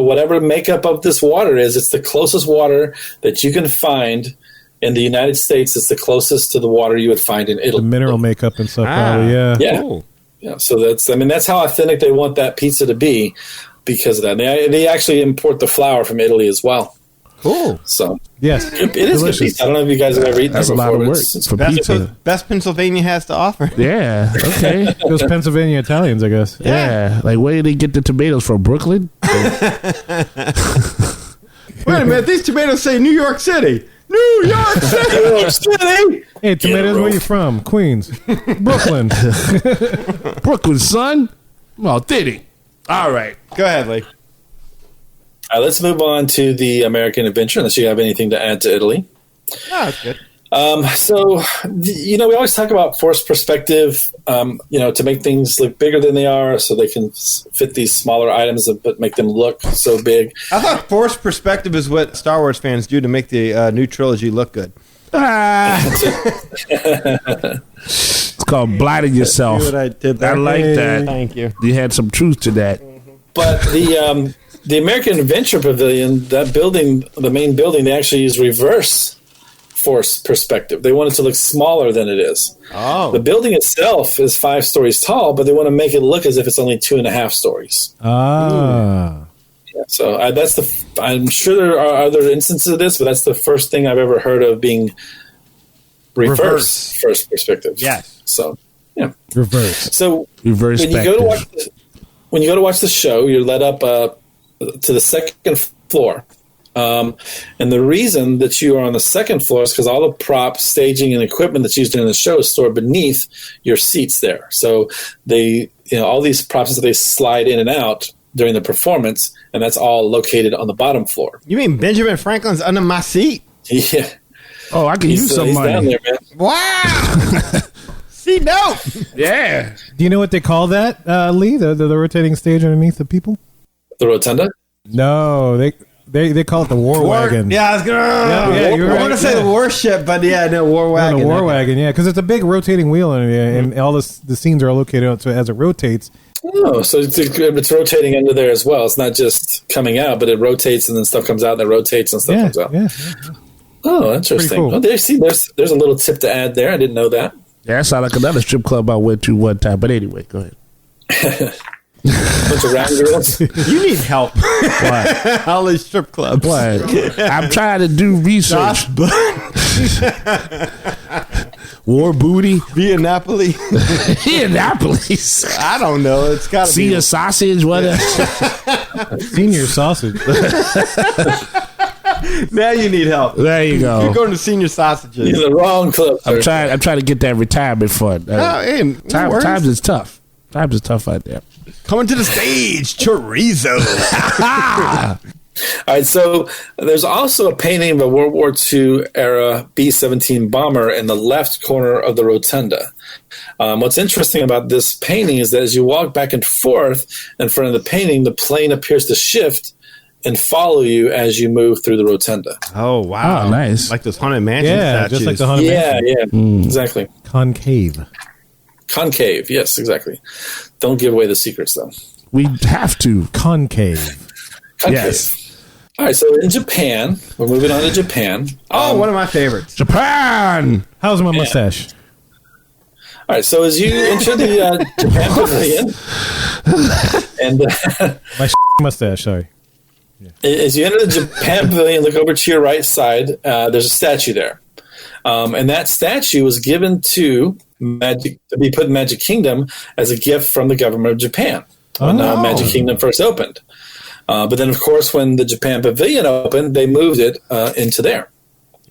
whatever makeup of this water is, it's the closest water that you can find in the United States. It's the closest to the water you would find in The Italy. mineral makeup and stuff. Probably, yeah. Yeah. Cool. Yeah, so that's how authentic they want that pizza to be because of that. They actually import the flour from Italy as well. Cool. So Yes. it is good pizza. I don't know if you guys have ever eaten That's that a lot before. of but work it's for pizza. Best Pennsylvania has to offer. Yeah. Okay. Those Pennsylvania Italians, I guess. Yeah. Like, where did they get the tomatoes from? Brooklyn? Wait a minute. These tomatoes say New York City. New York City. New York City. Hey, tomatoes, where you from? Queens. Brooklyn. Brooklyn, son? Well, did he? All right. Go ahead, Lee. All right, let's move on to the American Adventure, unless you have anything to add to Italy. Oh, that's good. We always talk about forced perspective, to make things look bigger than they are so they can fit these smaller items but make them look so big. I thought forced perspective is what Star Wars fans do to make the new trilogy look good. It's called blinding yourself. See what I did I there? like that. Thank you. You had some truth to that. But the American Adventure Pavilion, that building, the main building, they actually use reverse force perspective. They want it to look smaller than it is. Oh. The building itself is 5 stories tall, but they want to make it look as if it's only 2.5 stories. Ah. Yeah, so I'm sure there are other instances of this, but that's the first thing I've ever heard of being reverse first perspective. Yes. So, yeah. Reverse. So Reverse when you go to watch the show, you're led up to the second floor. And the reason that you are on the second floor is because all the props, staging, and equipment that's used during the show is stored beneath your seats there. So all these props that they slide in and out during the performance, and that's all located on the bottom floor. You mean Benjamin Franklin's under my seat? Yeah. Oh, I can use some He's down money. there, man. Wow. See, no. Yeah. Do you know what they call that, Lee? The rotating stage underneath the people? The rotunda? No, they call it the war wagon. Yeah, I was gonna. you were I right, want to say the warship, but war wagon. The war wagon, yeah, because it's a big rotating wheel, and all the scenes are located on. So as it rotates. Oh, so it's rotating under there as well. It's not just coming out, but it rotates and then stuff comes out, and it rotates and stuff comes out. Yeah. Oh, interesting. Cool. Oh, there's a little tip to add there. I didn't know that. Yeah, that sounds like another strip club I went to one time. But anyway, go ahead. Bunch of round girls. You need help. What? All these strip clubs. What? I'm trying to do research. War booty. Via Napoli. Indianapolis. I don't know. It's got to be. See a sausage. What? Senior sausage. Now you need help. There you go. You're going to senior sausages. You're in the wrong club. I'm trying to get that retirement fund. Hey, Times is tough. Times is tough out there. Coming to the stage, chorizo. All right, so there's also a painting of a World War II era B-17 bomber in the left corner of the rotunda. What's interesting about this painting is that as you walk back and forth in front of the painting, the plane appears to shift and follow you as you move through the rotunda. Oh, wow. Oh, nice. Like those Haunted Mansion Yeah, statues. just like the Haunted Mansion. Yeah, exactly. Concave. Concave, yes, exactly. Don't give away the secrets, though. We have to. Concave. Concave. Yes. All right, so in Japan, we're moving on to Japan. Oh, one of my favorites. Japan. How's my mustache? All right, so as you enter the Japan Pavilion, and My mustache, sorry. as you enter the Japan Pavilion, look over to your right side. There's a statue there, and that statue was given to be put in Magic Kingdom as a gift from the government of Japan when Magic Kingdom first opened. But then, of course, when the Japan Pavilion opened, they moved it into there.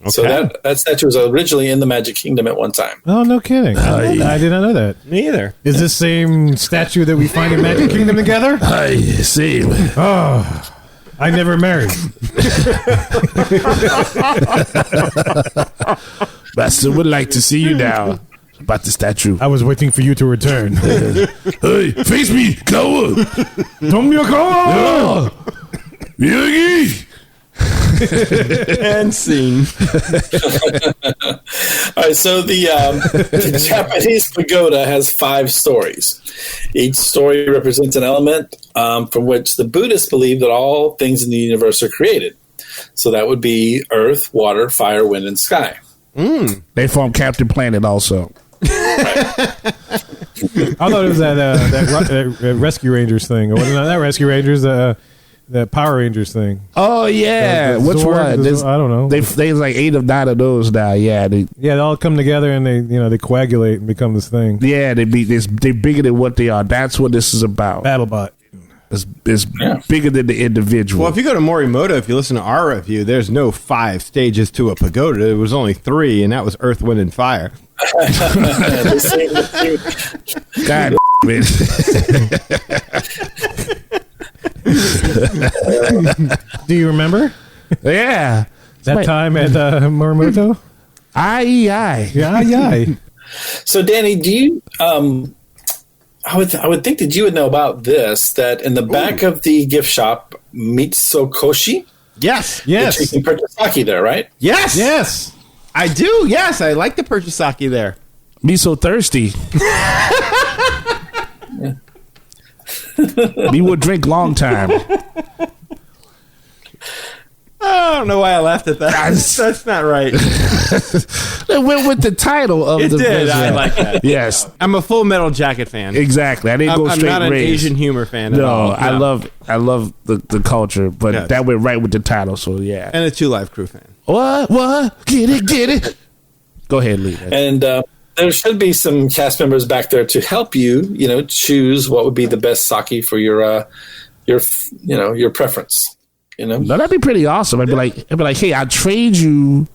Okay. So that statue was originally in the Magic Kingdom at one time. Oh, no kidding. I did not know that. Me either. Is this same statue that we find in Magic Kingdom together? I see. Oh, I never married. Master would like to see you now. About the statue. I was waiting for you to return. Hey, face me, coward. Tomioka! Yogi. And scene. All right, so the Japanese pagoda has 5 stories. Each story represents an element from which the Buddhists believe that all things in the universe are created. So that would be earth, water, fire, wind, and sky. They form Captain Planet also. I thought it was that Rescue Rangers thing. Or not Rescue Rangers, the Power Rangers thing. Oh yeah, The which Zords, one? I don't know. There's like 8 of 9 of those now. Yeah, They all come together and they coagulate and become this thing. they're bigger than what they are. That's what this is about. BattleBot. It's bigger than the individual. Well, if you go to Morimoto, if you listen to our review, there's no 5 stages to a pagoda. There was only 3, and that was Earth, Wind, and Fire. God, man. Do you remember Yeah. that time at Morimoto? Aye. Yeah. So, Danny, do you? I would think that you would know about this. That in the back of the gift shop, Mitsukoshi. Yes. Yes. You can purchase sake there, right? Yes. Yes. I do. Yes. I like to purchase sake there. Me so thirsty. Me would drink long time. I don't know why I laughed at that. That's not right. It went with the title of It the did. business. I like that. Yes, I'm a Full Metal Jacket fan. exactly. I didn't go I'm straight not an race. Asian humor fan at No, all. I love the culture, but Yes. that went right with the title. So yeah. And a 2 Live Crew fan. What? Get it? Go ahead, Lee. And there should be some cast members back there to help you, choose what would be the best sake for your preference. No, that'd be pretty awesome. I'd be like, hey, I'll trade you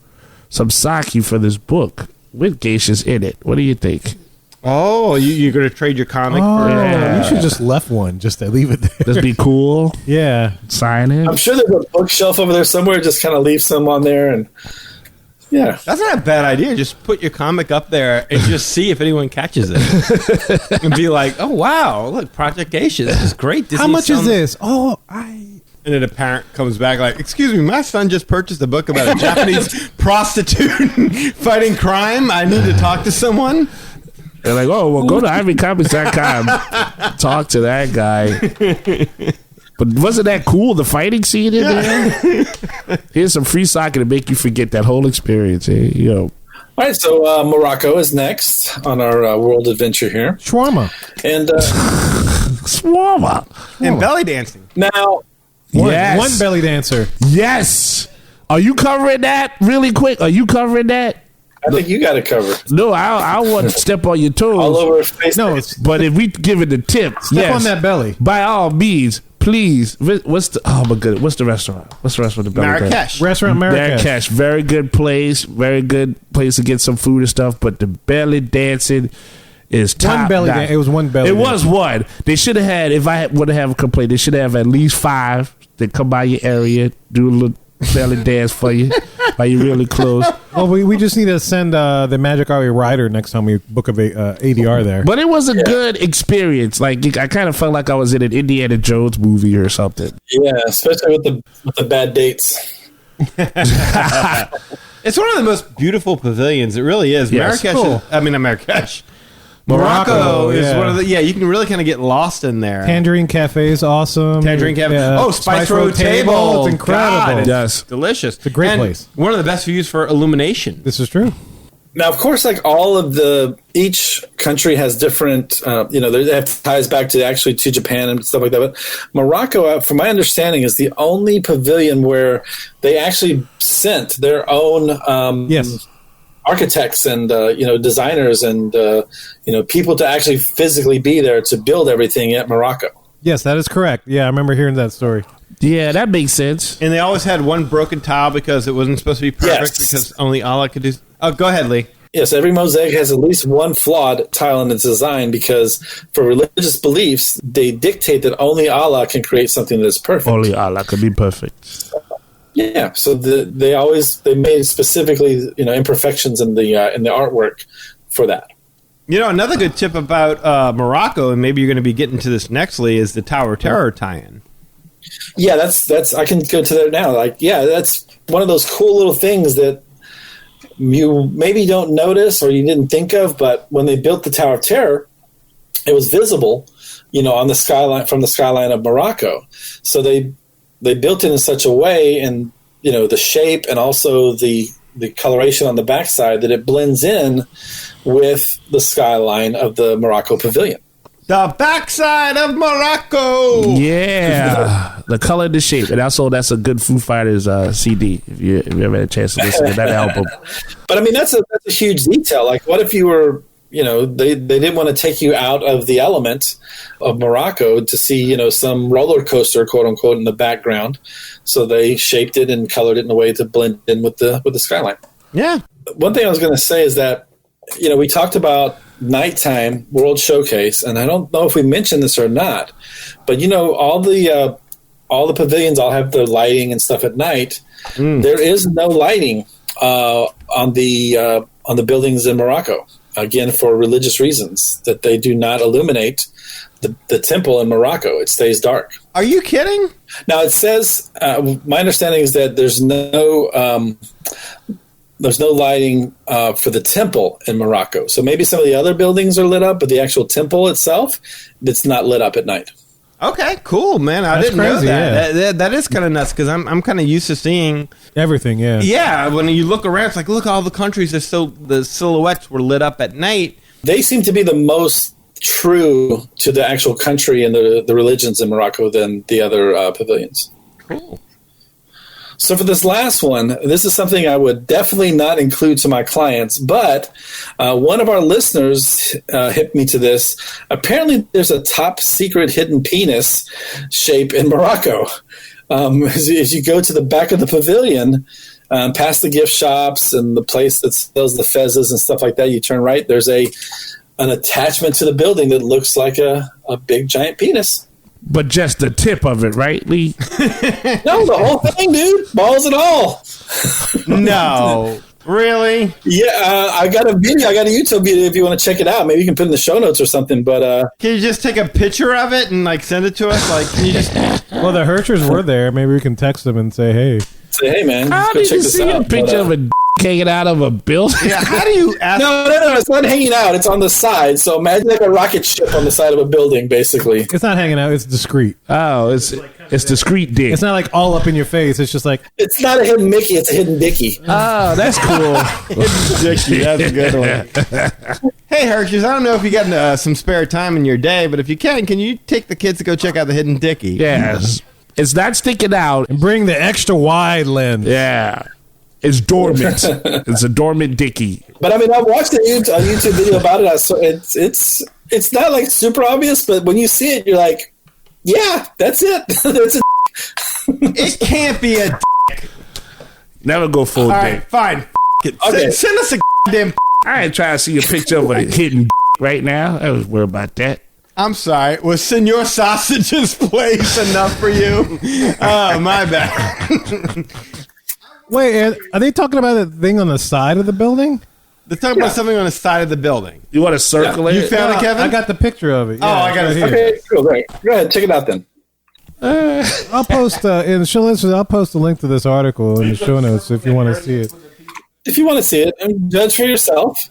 some sake for this book with geishas in it. What do you think? Oh, you're going to trade your comic for You should just left one just to leave it there. That'd be cool. Yeah. Sign it. I'm sure there's a bookshelf over there somewhere. Just kind of leave some on there and Yeah. That's not a bad idea. Just put your comic up there and just see if anyone catches it. And be like, oh, wow, look, Project Geisha. This is great. How much is this? Oh, And then a parent comes back like, excuse me, my son just purchased a book about a Japanese prostitute fighting crime. I need to talk to someone. They're like, oh, well, go to ivycomics.com. Talk to that guy. But wasn't that cool, the fighting scene in there? Here's some free sake to make you forget that whole experience. Eh? All right, so Morocco is next on our world adventure here. shawarma. And Shawarma. And belly dancing. now, Yes. One belly dancer. Yes. Are you covering that really quick? Are you covering that? I think you got it covered. No, I want to step on your toes. All over his face. No, it's But if we give it the tip, step on that belly. By all means, please. What's the? Oh my goodness! What's the restaurant? What's the restaurant? The Marrakesh. Restaurant Marrakesh. Very good place. Very good place to get some food and stuff. But the belly dancing is top. One belly notch. dance. It was one belly. It was one. They should have had. If I would have a complaint, they should have at least 5 that come by your area, do a little belly dance for you. While you really close. Well, we just need to send the Magic Hour rider next time we book a ADR there. But it was a good experience. Like I kind of felt like I was in an Indiana Jones movie or something. Yeah, especially with the bad dates. It's one of the most beautiful pavilions. It really is. Yes. Marrakesh. Cool. Not Marrakesh. Morocco, Morocco is yeah. one of the. Yeah, you can really kind of get lost in there. Tangerine Cafe is awesome. Tangerine Cafe. Yeah. Oh, Spice Road Table. It's incredible. God, it's Yes. delicious. It's a great place. One of the best views for illumination. This is true. Now, of course, like each country has different, they have ties back to Japan and stuff like that. But Morocco, from my understanding, is the only pavilion where they actually sent their own Yes. architects and designers and people to actually physically be there to build everything at Morocco. Yes, that is correct. Yeah, I remember hearing that story. Yeah, that makes sense. And they always had one broken tile because it wasn't supposed to be perfect Yes. because only Allah could do. Oh, go ahead, Lee. Yes, every mosaic has at least one flawed tile in its design because for religious beliefs, they dictate that only Allah can create something that's perfect. Only Allah could be perfect. Yeah, so they made specifically imperfections in the artwork for that. You know, another good tip about Morocco, and maybe you're going to be getting to this next, Lee, is the Tower of Terror tie-in. Yeah, that's I can go to that now. That's one of those cool little things that you maybe don't notice or you didn't think of, but when they built the Tower of Terror, it was visible, on the skyline from the skyline of Morocco. So they built it in such a way, and the shape and also the coloration on the backside that it blends in with the skyline of the Morocco pavilion. The backside of Morocco. Yeah, the color, the shape, and also that's a good Foo Fighters CD. If you ever had a chance to listen to that album. But I mean, that's a huge detail. Like, what if you were, they didn't want to take you out of the element of Morocco to see, some roller coaster, quote unquote, in the background. So they shaped it and colored it in a way to blend in with the skyline. Yeah. One thing I was going to say is that, we talked about nighttime World Showcase, and I don't know if we mentioned this or not, but all the pavilions all have the lighting and stuff at night. There is no lighting on the buildings in Morocco, again for religious reasons, that they do not illuminate the temple in Morocco. It stays dark. Are you kidding? Now it says my understanding is that there's no lighting for the temple in Morocco. So maybe some of the other buildings are lit up, but the actual temple itself, it's not lit up at night. Okay, cool, man. I didn't know crazy, that. yeah. That is kind of nuts because I'm kind of used to seeing Everything, yeah. Yeah, when you look around, it's like, look, all the countries the silhouettes were lit up at night. They seem to be the most true to the actual country and the religions in Morocco than the other pavilions. Cool. So for this last one, this is something I would definitely not include to my clients, but one of our listeners hit me to this. Apparently there's a top secret hidden penis shape in Morocco. As you go to the back of the pavilion, past the gift shops and the place that sells the fezzes and stuff like that, you turn right, there's an attachment to the building that looks like a big giant penis. But just the tip of it, right, Lee? No, the whole thing, dude. Balls and all. No. Really? Yeah, I got a video. I got a YouTube video if you want to check it out. Maybe you can put it in the show notes or something. But can you just take a picture of it and like send it to us? Like, can you just? Well, the Herchers were there. Maybe we can text them and say, "Hey, man, How go did check you this see out." a picture of a hanging out of a building? Yeah. How do you ask? No, it's not hanging out. It's on the side. So imagine like a rocket ship on the side of a building, basically. it's not hanging out. It's discreet. Oh, it's discreet dick. It's not like all up in your face. It's just like It's not a hidden Mickey. It's a hidden Dickie. Oh, that's cool. Dickie, that's a good one. Hey, Hershey's, I don't know if you got some spare time in your day, but if you can you take the kids to go check out the Hidden Dickie? Yes. It's not sticking out. and bring the extra wide lens. Yeah. It's dormant. It's a dormant dickie. But I mean, I watched a YouTube video about it. It's not like super obvious, but when you see it, you're like, yeah, that's it. That's it. It can't be a Never go full All dick. right, fine. It. Okay. Send us a damn. I ain't trying to see a picture of a hidden right now. I was worried about that. I'm sorry. Was Senor Sausage's place enough for you? Oh, my bad. Wait, are they talking about the thing on the side of the building? They're talking about something on the side of the building. You want to circle You it? found it, Kevin? I got the picture of it. Oh, I got it. here. Okay, cool. Great. Go ahead, check it out then. I'll post in the show notes. I'll post a link to this article in the show notes if you want to see it. If you want to see it, and judge for yourself.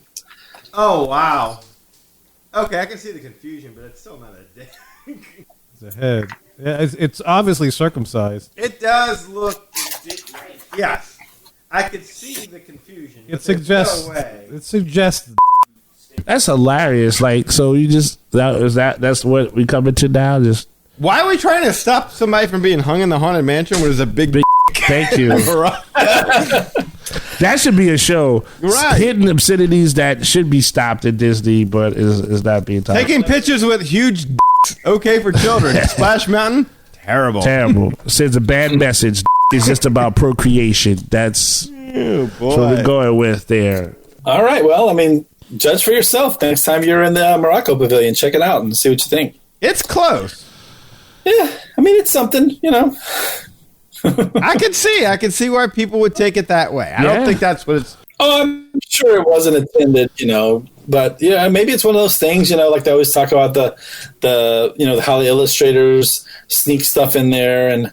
Oh, wow. Okay, I can see the confusion, but it's still not a dick. It's a head. Yeah, it's obviously circumcised. It does look ridiculous. Yes. I could see the confusion. It suggests. No way. It suggests. That's hilarious. Like, so you just that's what we coming to now? Just Why are we trying to stop somebody from being hung in the Haunted Mansion when there's a big thank you. That should be a show. Right. Hidden obscenities that should be stopped at Disney, but is not being talked. Taking pictures with huge okay for children. Splash Mountain? Terrible. Terrible. Sends a bad message. It's just about procreation. That's what we're going with there. All right. Well, I mean, judge for yourself. Next time you're in the Morocco Pavilion, check it out and see what you think. It's close. Yeah, I mean, it's something, you know. I can see why people would take it that way. I don't think that's what it's. Oh, I'm sure it wasn't intended, you know, but yeah, maybe it's one of those things, you know, like they always talk about the how the illustrators sneak stuff in there and,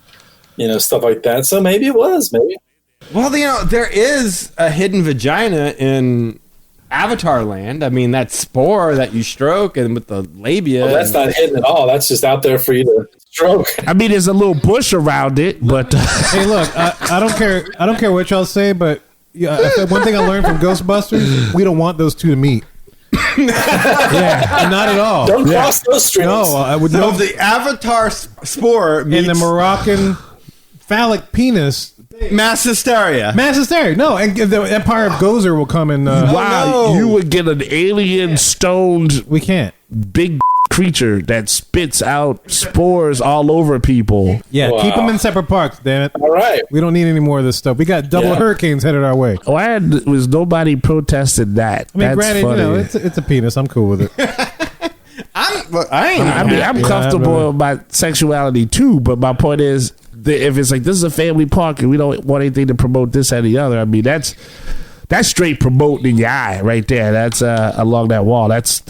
you know, stuff like that. So maybe it was, maybe. Well, you know, there is a hidden vagina in Avatar Land. I mean, that spore that you stroke and with the labia. Well, that's not hidden at all. That's just out there for you to stroke. I mean, there's a little bush around it, but Hey, look, I don't care. I don't care what y'all say, but one thing I learned from Ghostbusters: we don't want those two to meet. Yeah, not at all. Don't cross those streams. No, I would So know. the Avatar spore meets In the Moroccan phallic penis. mass hysteria. Mass hysteria. No, and the Empire of Gozer will come and. wow, no. you would get an alien stoned We can't. big creature that spits out spores all over people. Yeah, Wow. keep them in separate parks, damn it. All right. We don't need any more of this stuff. We got double Yeah. hurricanes headed our way. Why was nobody protested that? I mean, That's granted, funny. you know, it's a penis. I'm cool with it. I'm comfortable with my sexuality too, but my point is, if it's like this is a family park and we don't want anything to promote this and the other, I mean that's straight promoting in your eye right there. That's along that wall. That's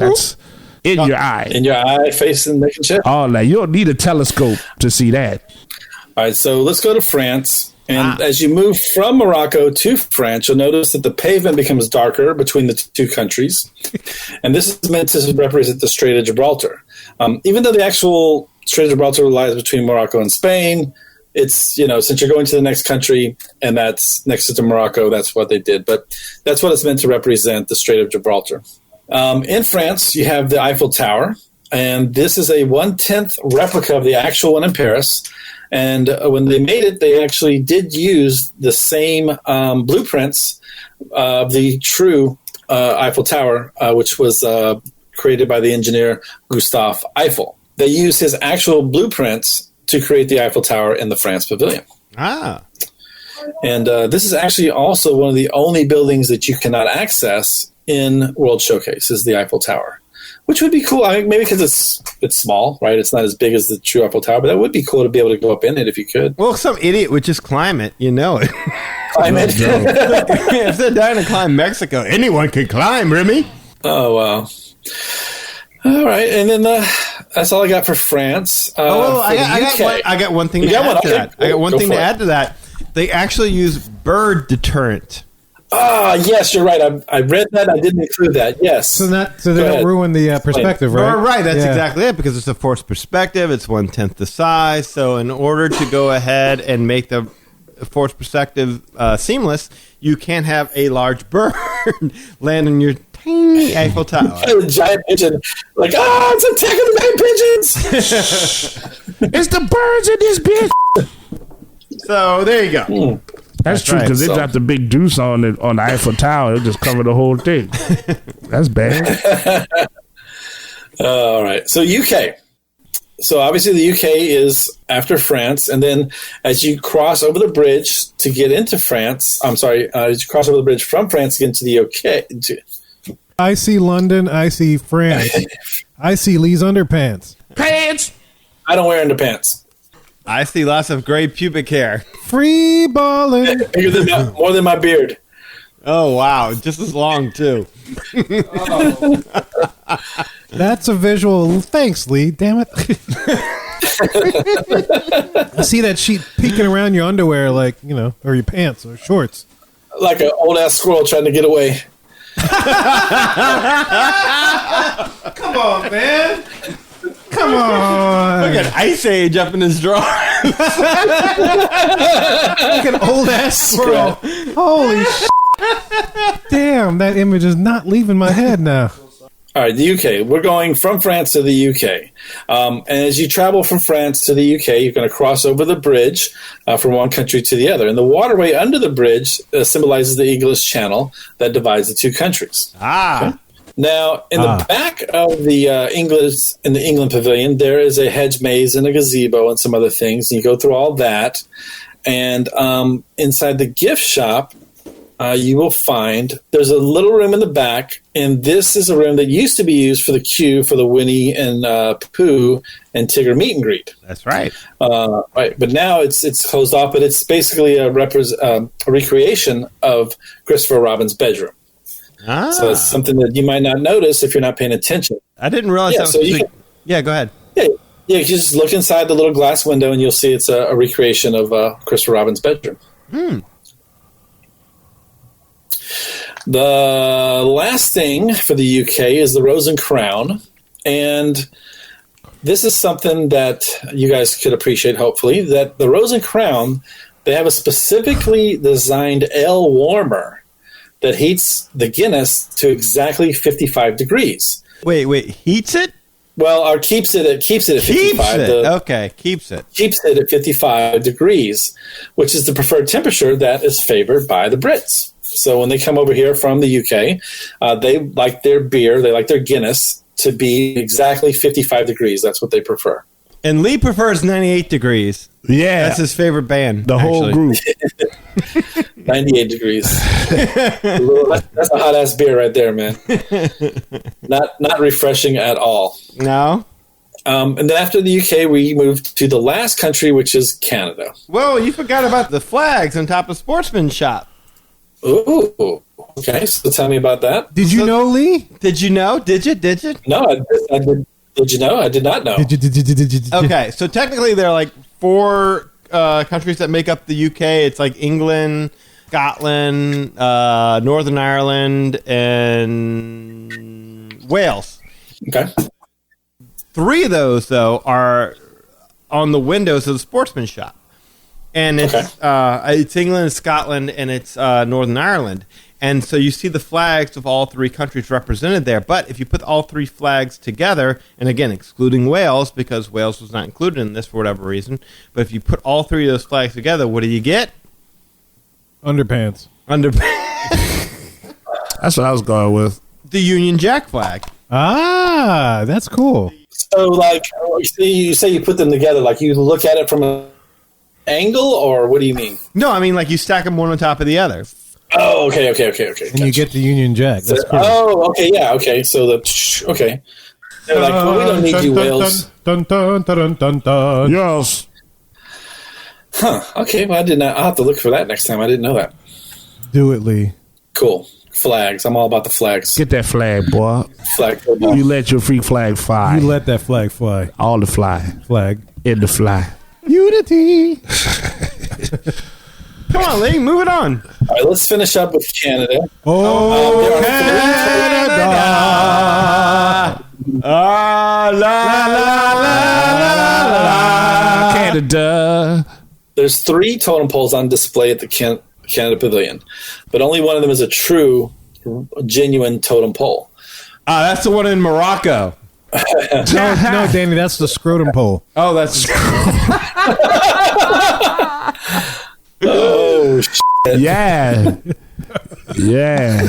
in your eye. In your eye, facing, making shit. Oh, now you don't need a telescope to see that. All right, so let's go to France. And as you move from Morocco to France, you'll notice that the pavement becomes darker between the two countries. And this is meant to represent the Strait of Gibraltar. Even though the actual Strait of Gibraltar lies between Morocco and Spain, it's, you know, since you're going to the next country and that's next to Morocco, that's what they did. But that's what it's meant to represent, the Strait of Gibraltar. In France, you have the Eiffel Tower. And this is a 1/10 replica of the actual one in Paris. And when they made it, they actually did use the same blueprints of the true Eiffel Tower, which was created by the engineer Gustave Eiffel. They used his actual blueprints to create the Eiffel Tower in the France Pavilion. And this is actually also one of the only buildings that you cannot access in World Showcase is the Eiffel Tower. Which would be cool. I mean, maybe because it's small, right? It's not as big as the true Eiffel Tower, but that would be cool to be able to go up in it if you could. Well, some idiot would just climb it. You know it. climb it. If they're dying to climb Mexico, anyone can climb, Remy. Oh, wow. All right. And then that's all I got for France. I got one thing to add to that. I got one thing to add to that. They actually use bird deterrent. Ah, yes, you're right. I read that. I didn't include that. Yes. So they don't ruin the perspective, right? Right. That's exactly it, because it's a forced perspective. It's 1/10 the size. So in order to go ahead and make the forced perspective seamless, you can't have a large bird land on your tiny Eiffel Tower. A giant pigeon. Like, it's attacking the giant pigeons. It's the birds in this bitch. So there you go. That's true, because they dropped a big deuce on the Eiffel Tower. It just covered the whole thing. That's bad. All right. So UK. So obviously the UK is after France, and then as you cross over the bridge to get into France, as you cross over the bridge from France to get into the UK. I see London. I see France. I see Lee's underpants. Pants. I don't wear underpants. I see lots of gray pubic hair. Free balling. More than my beard. Oh, wow. Just as long, too. That's a visual. Thanks, Lee. Damn it. I see that sheet peeking around your underwear or your pants or shorts. Like an old-ass squirrel trying to get away. Come on, man. Come on. Look at Ice Age up in his drawers. Like an old-ass squirrel. Holy shit. Damn, that image is not leaving my head now. All right, the UK. We're going from France to the UK. And as you travel from France to the UK, you're going to cross over the bridge from one country to the other. And the waterway under the bridge symbolizes the English Channel that divides the two countries. Ah. Okay? Now, in the back of the England Pavilion, there is a hedge maze and a gazebo and some other things. And you go through all that. And inside the gift shop, you will find there's a little room in the back, and this is a room that used to be used for the queue for the Winnie and Pooh and Tigger meet and greet. That's right. Right, but now it's closed off, but it's basically a recreation of Christopher Robin's bedroom. Ah. So it's something that you might not notice if you're not paying attention. I didn't realize that was Yeah, go ahead. Yeah, you just look inside the little glass window, and you'll see it's a recreation of Christopher Robin's bedroom. The last thing for the UK is the Rose and Crown, and this is something that you guys could appreciate, hopefully, that the Rose and Crown, they have a specifically designed ale warmer that heats the Guinness to exactly 55 degrees. Wait, heats it? Well, or keeps it at 55. Keeps it. Keeps it at 55 degrees, which is the preferred temperature that is favored by the Brits. So when they come over here from the UK, they like their beer, they like their Guinness to be exactly 55 degrees. That's what they prefer. And Lee prefers 98 degrees. Yeah. That's his favorite band. The whole group. 98 degrees. That's a hot-ass beer right there, man. Not refreshing at all. No? And then after the UK, we moved to the last country, which is Canada. Whoa, you forgot about the flags on top of Sportsman's Shop. Ooh, okay. So tell me about that. Did you know, Lee? Did you know? Did you? No, I did. Did you know? I did not know. Okay, so technically there are like 4 countries that make up the UK. It's like England, Scotland, Northern Ireland, and Wales. Okay. 3 of those, though, are on the windows of the Sportsman's Shop. And it's England, Scotland, and it's Northern Ireland. And so you see the flags of all 3 countries represented there. But if you put all 3 flags together, and again, excluding Wales, because Wales was not included in this for whatever reason, but if you put all 3 of those flags together, what do you get? Underpants. That's what I was going with. The Union Jack flag. Ah, that's cool. So, like, you say you put them together, like you look at it from an angle, or what do you mean? No, I mean like you stack them one on top of the other. Oh, okay. And you get the Union Jack. That's cool. Oh, okay, yeah, okay. So okay. They're like, well, we don't need you, Wales. Dun, dun, dun, dun, dun, dun. Yes. Huh. Okay. Well, I did not. I'll have to look for that next time. I didn't know that. Do it, Lee. Cool. Flags. I'm all about the flags. Get that flag, boy. Flag football. You let your freak flag fly. You let that flag fly. All the fly. Flag. In the fly. Unity. Come on, Lee, move it on. All right, let's finish up with Canada. Oh, Canada. La la la. Canada. There's 3 totem poles on display at the Canada Pavilion, but only one of them is a true, genuine totem pole. That's the one in Morocco. no, Danny, that's the scrotum pole. Oh, that's Oh, shit. Yeah. Yeah.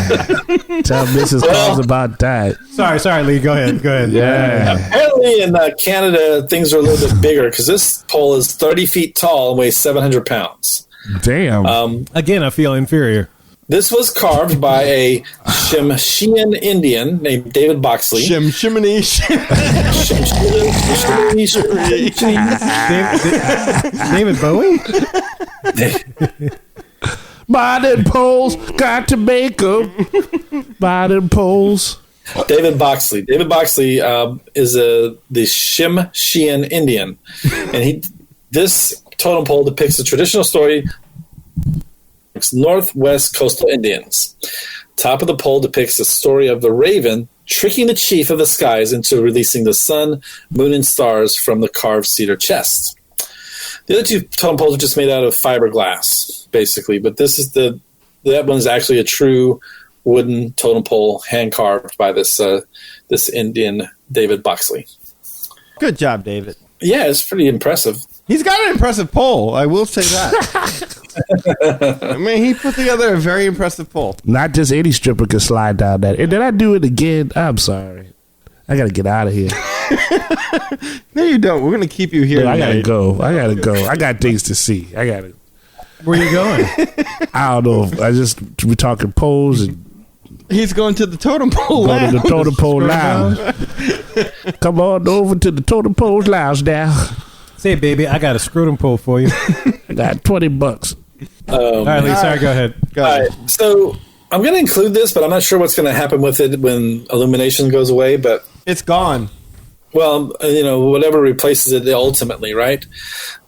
Tell Mrs. Claus about that. Sorry, Lee. Go ahead. Yeah. Apparently in Canada, things are a little bit bigger because this pole is 30 feet tall and weighs 700 pounds. Damn. Again, I feel inferior. This was carved by a Tsimshian Indian named David Boxley. shimmy. David Bowie? Modern poles got to make them. Modern poles. David Boxley. David Boxley is the Tsimshian Indian, and this totem pole depicts the traditional story of Northwest coastal Indians. Top of the pole depicts the story of the raven tricking the chief of the skies into releasing the sun, moon, and stars from the carved cedar chest. The other 2 totem poles are just made out of fiberglass, basically, but that one is actually a true wooden totem pole, hand carved by this Indian David Boxley. Good job, David. Yeah, it's pretty impressive. He's got an impressive pole. I will say that. I mean, he put together a very impressive pole. Not just any stripper can slide down that. And did I do it again? I'm sorry. I got to get out of here. No, you don't. We're going to keep you here. Dude, I got to go. I got things to see. Where are you going? I don't know. We're talking poles and He's going to the totem pole go to lounge. the totem pole lounge. Come on over to the totem pole lounge now. Say, baby, I got a scrotum pole for you. I got $20. All right, Lee, sorry, go ahead. All right, so I'm going to include this, but I'm not sure what's going to happen with it when illumination goes away. But It's gone. well, whatever replaces it ultimately, right?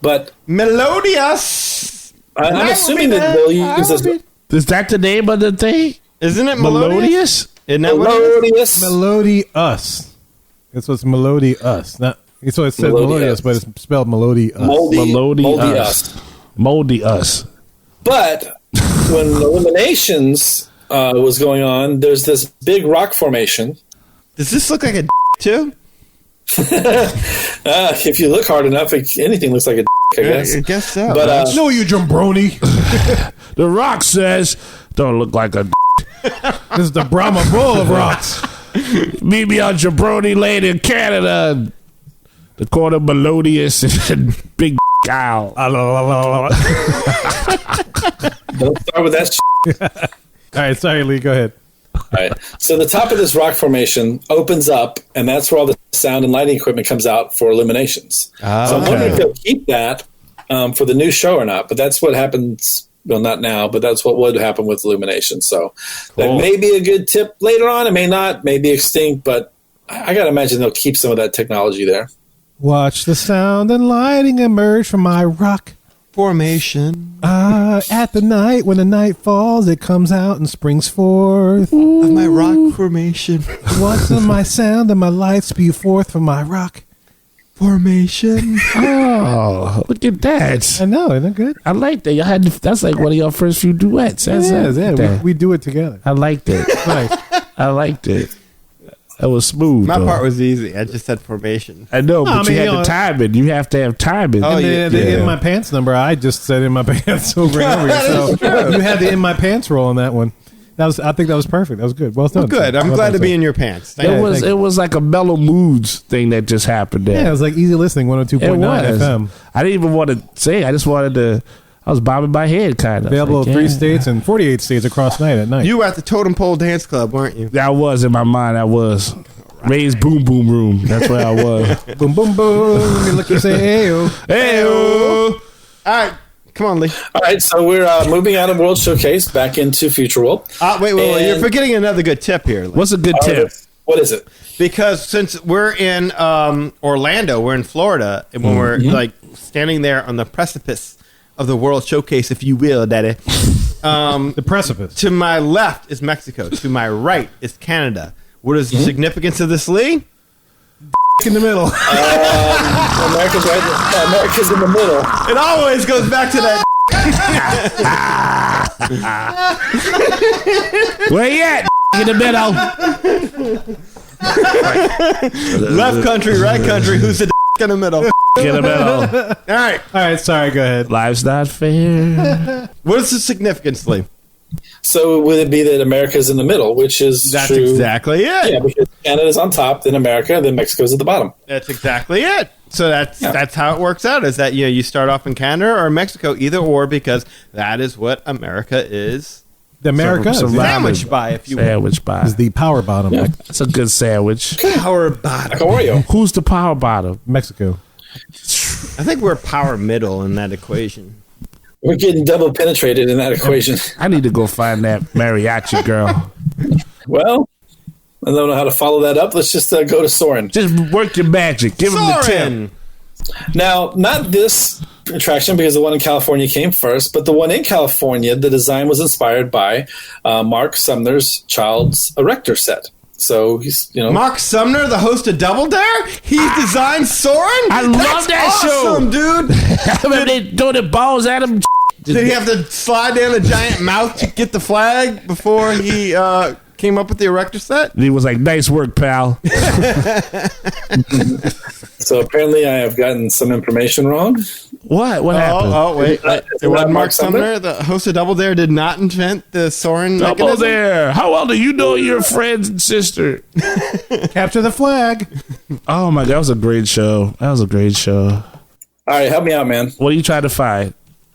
But Melodious. I'm assuming that they'll use this. Is that the name of the thing? Isn't it Melodious? Isn't that what it is? Melodious. That's what's melodious. Not. So it says melodious, but it's spelled melodious. Moldy us. But when Illuminations was going on, there's this big rock formation. Does this look like a too? If you look hard enough, anything looks like a I guess. I guess so. But No, you jumbroni. The Rock says, don't look like a This is the Brahma Bull of rocks. meet me on Jabroni Lane in Canada. The corner melodious and big owl. don't start with that. All right, sorry, Lee, go ahead. All right. So the top of this rock formation opens up, and that's where all the sound and lighting equipment comes out for Illuminations. So I'm wondering if they'll keep that for the new show or not. But that's what happens. Well, not now, but that's what would happen with Illuminations. So that may be a good tip later on. It may not, may be extinct, but I got to imagine they'll keep some of that technology there. Watch the sound and lighting emerge from my rock formation at the night. When the night falls, it comes out and springs forth. of my rock formation. Watch my sound and my light spew forth from my rock Formation. Oh, look at that. I know, isn't it good? I like that. Y'all had that's like one of your first few duets. That's Yeah. We do it together. I liked it. Nice. I liked it. That was smooth. My though. part was easy. I just said formation. I know, but I mean, you had you the know, timing. You have to have timing. Oh, And the in my pants number, I just said in my pants over and over. So you had the in my pants roll on that one. I think that was perfect. That was good. Well done. Well, good. I'm Well glad done, to be sir. in your pants. Thank It you. was it was like a mellow moods thing that just happened there. Yeah, it was like easy listening, 102.9 It was. FM. I didn't even want to say. I just wanted to. I was bobbing my head, kind of. Available Like, in 3 yeah. states and 48 states across night at night. You were at the Totem Pole Dance Club, weren't you? I was in my mind. I was Ray's Boom Boom Room. That's where I was. boom, boom, boom. Let me look and say, hey, Hey, All right. Come on, Lee. All right, so we're moving out of World Showcase back into Future World. Wait. You're forgetting another good tip here, Lee. What's a good tip? What is it? Because since we're in Orlando, we're in Florida, and when we're like standing there on the precipice of the World Showcase, if you will, Daddy. The precipice. To my left is Mexico. To my right is Canada. What is the significance of this, Lee? In the middle. America's right. America's in the middle. It always goes back to that. Where you at? In the middle. Left country, right country. Who's the in the middle? In the middle. All right. Sorry. Go ahead. Life's not fair. What is the significance, Lee? So would it be that America's in the middle, which is That's true? exactly it. Yeah, because Canada's on top, then America, then Mexico's at the bottom. That's exactly it. So that's how it works out. Is that you start off in Canada or Mexico, either or, because that is what America is. The America Sandwiched by, if you will. Sandwiched by. is the power bottom. Yeah. That's a good sandwich. Power bottom. Like Oreo. Who's the power bottom? Mexico. I think we're power middle in that equation. We're getting double penetrated in that equation. I need to go find that mariachi girl. Well, I don't know how to follow that up. Let's just go to Soarin'. Just work your magic. Give him the Soarin'. tip. Now, not this attraction because the one in California came first, but the one in California, the design was inspired by Mark Sumner's Child's Erector set. So he's, Mark Sumner, the host of Double Dare, he designed Soarin'. I love that awesome, show, dude. Remember they throw the balls at him. Did he have to slide down a giant mouth to get the flag before he came up with the erector set? And he was like, "Nice work, pal." So apparently I have gotten some information wrong. What happened? Oh, wait. It was Mark Mark Sumner? Sumner, the host of Double Dare, did not invent the Soarin' Double mechanism? Dare. How well do you know your friends and sister? Capture the flag. Oh my God, that was a great show. All right, help me out, man. What are you trying to find?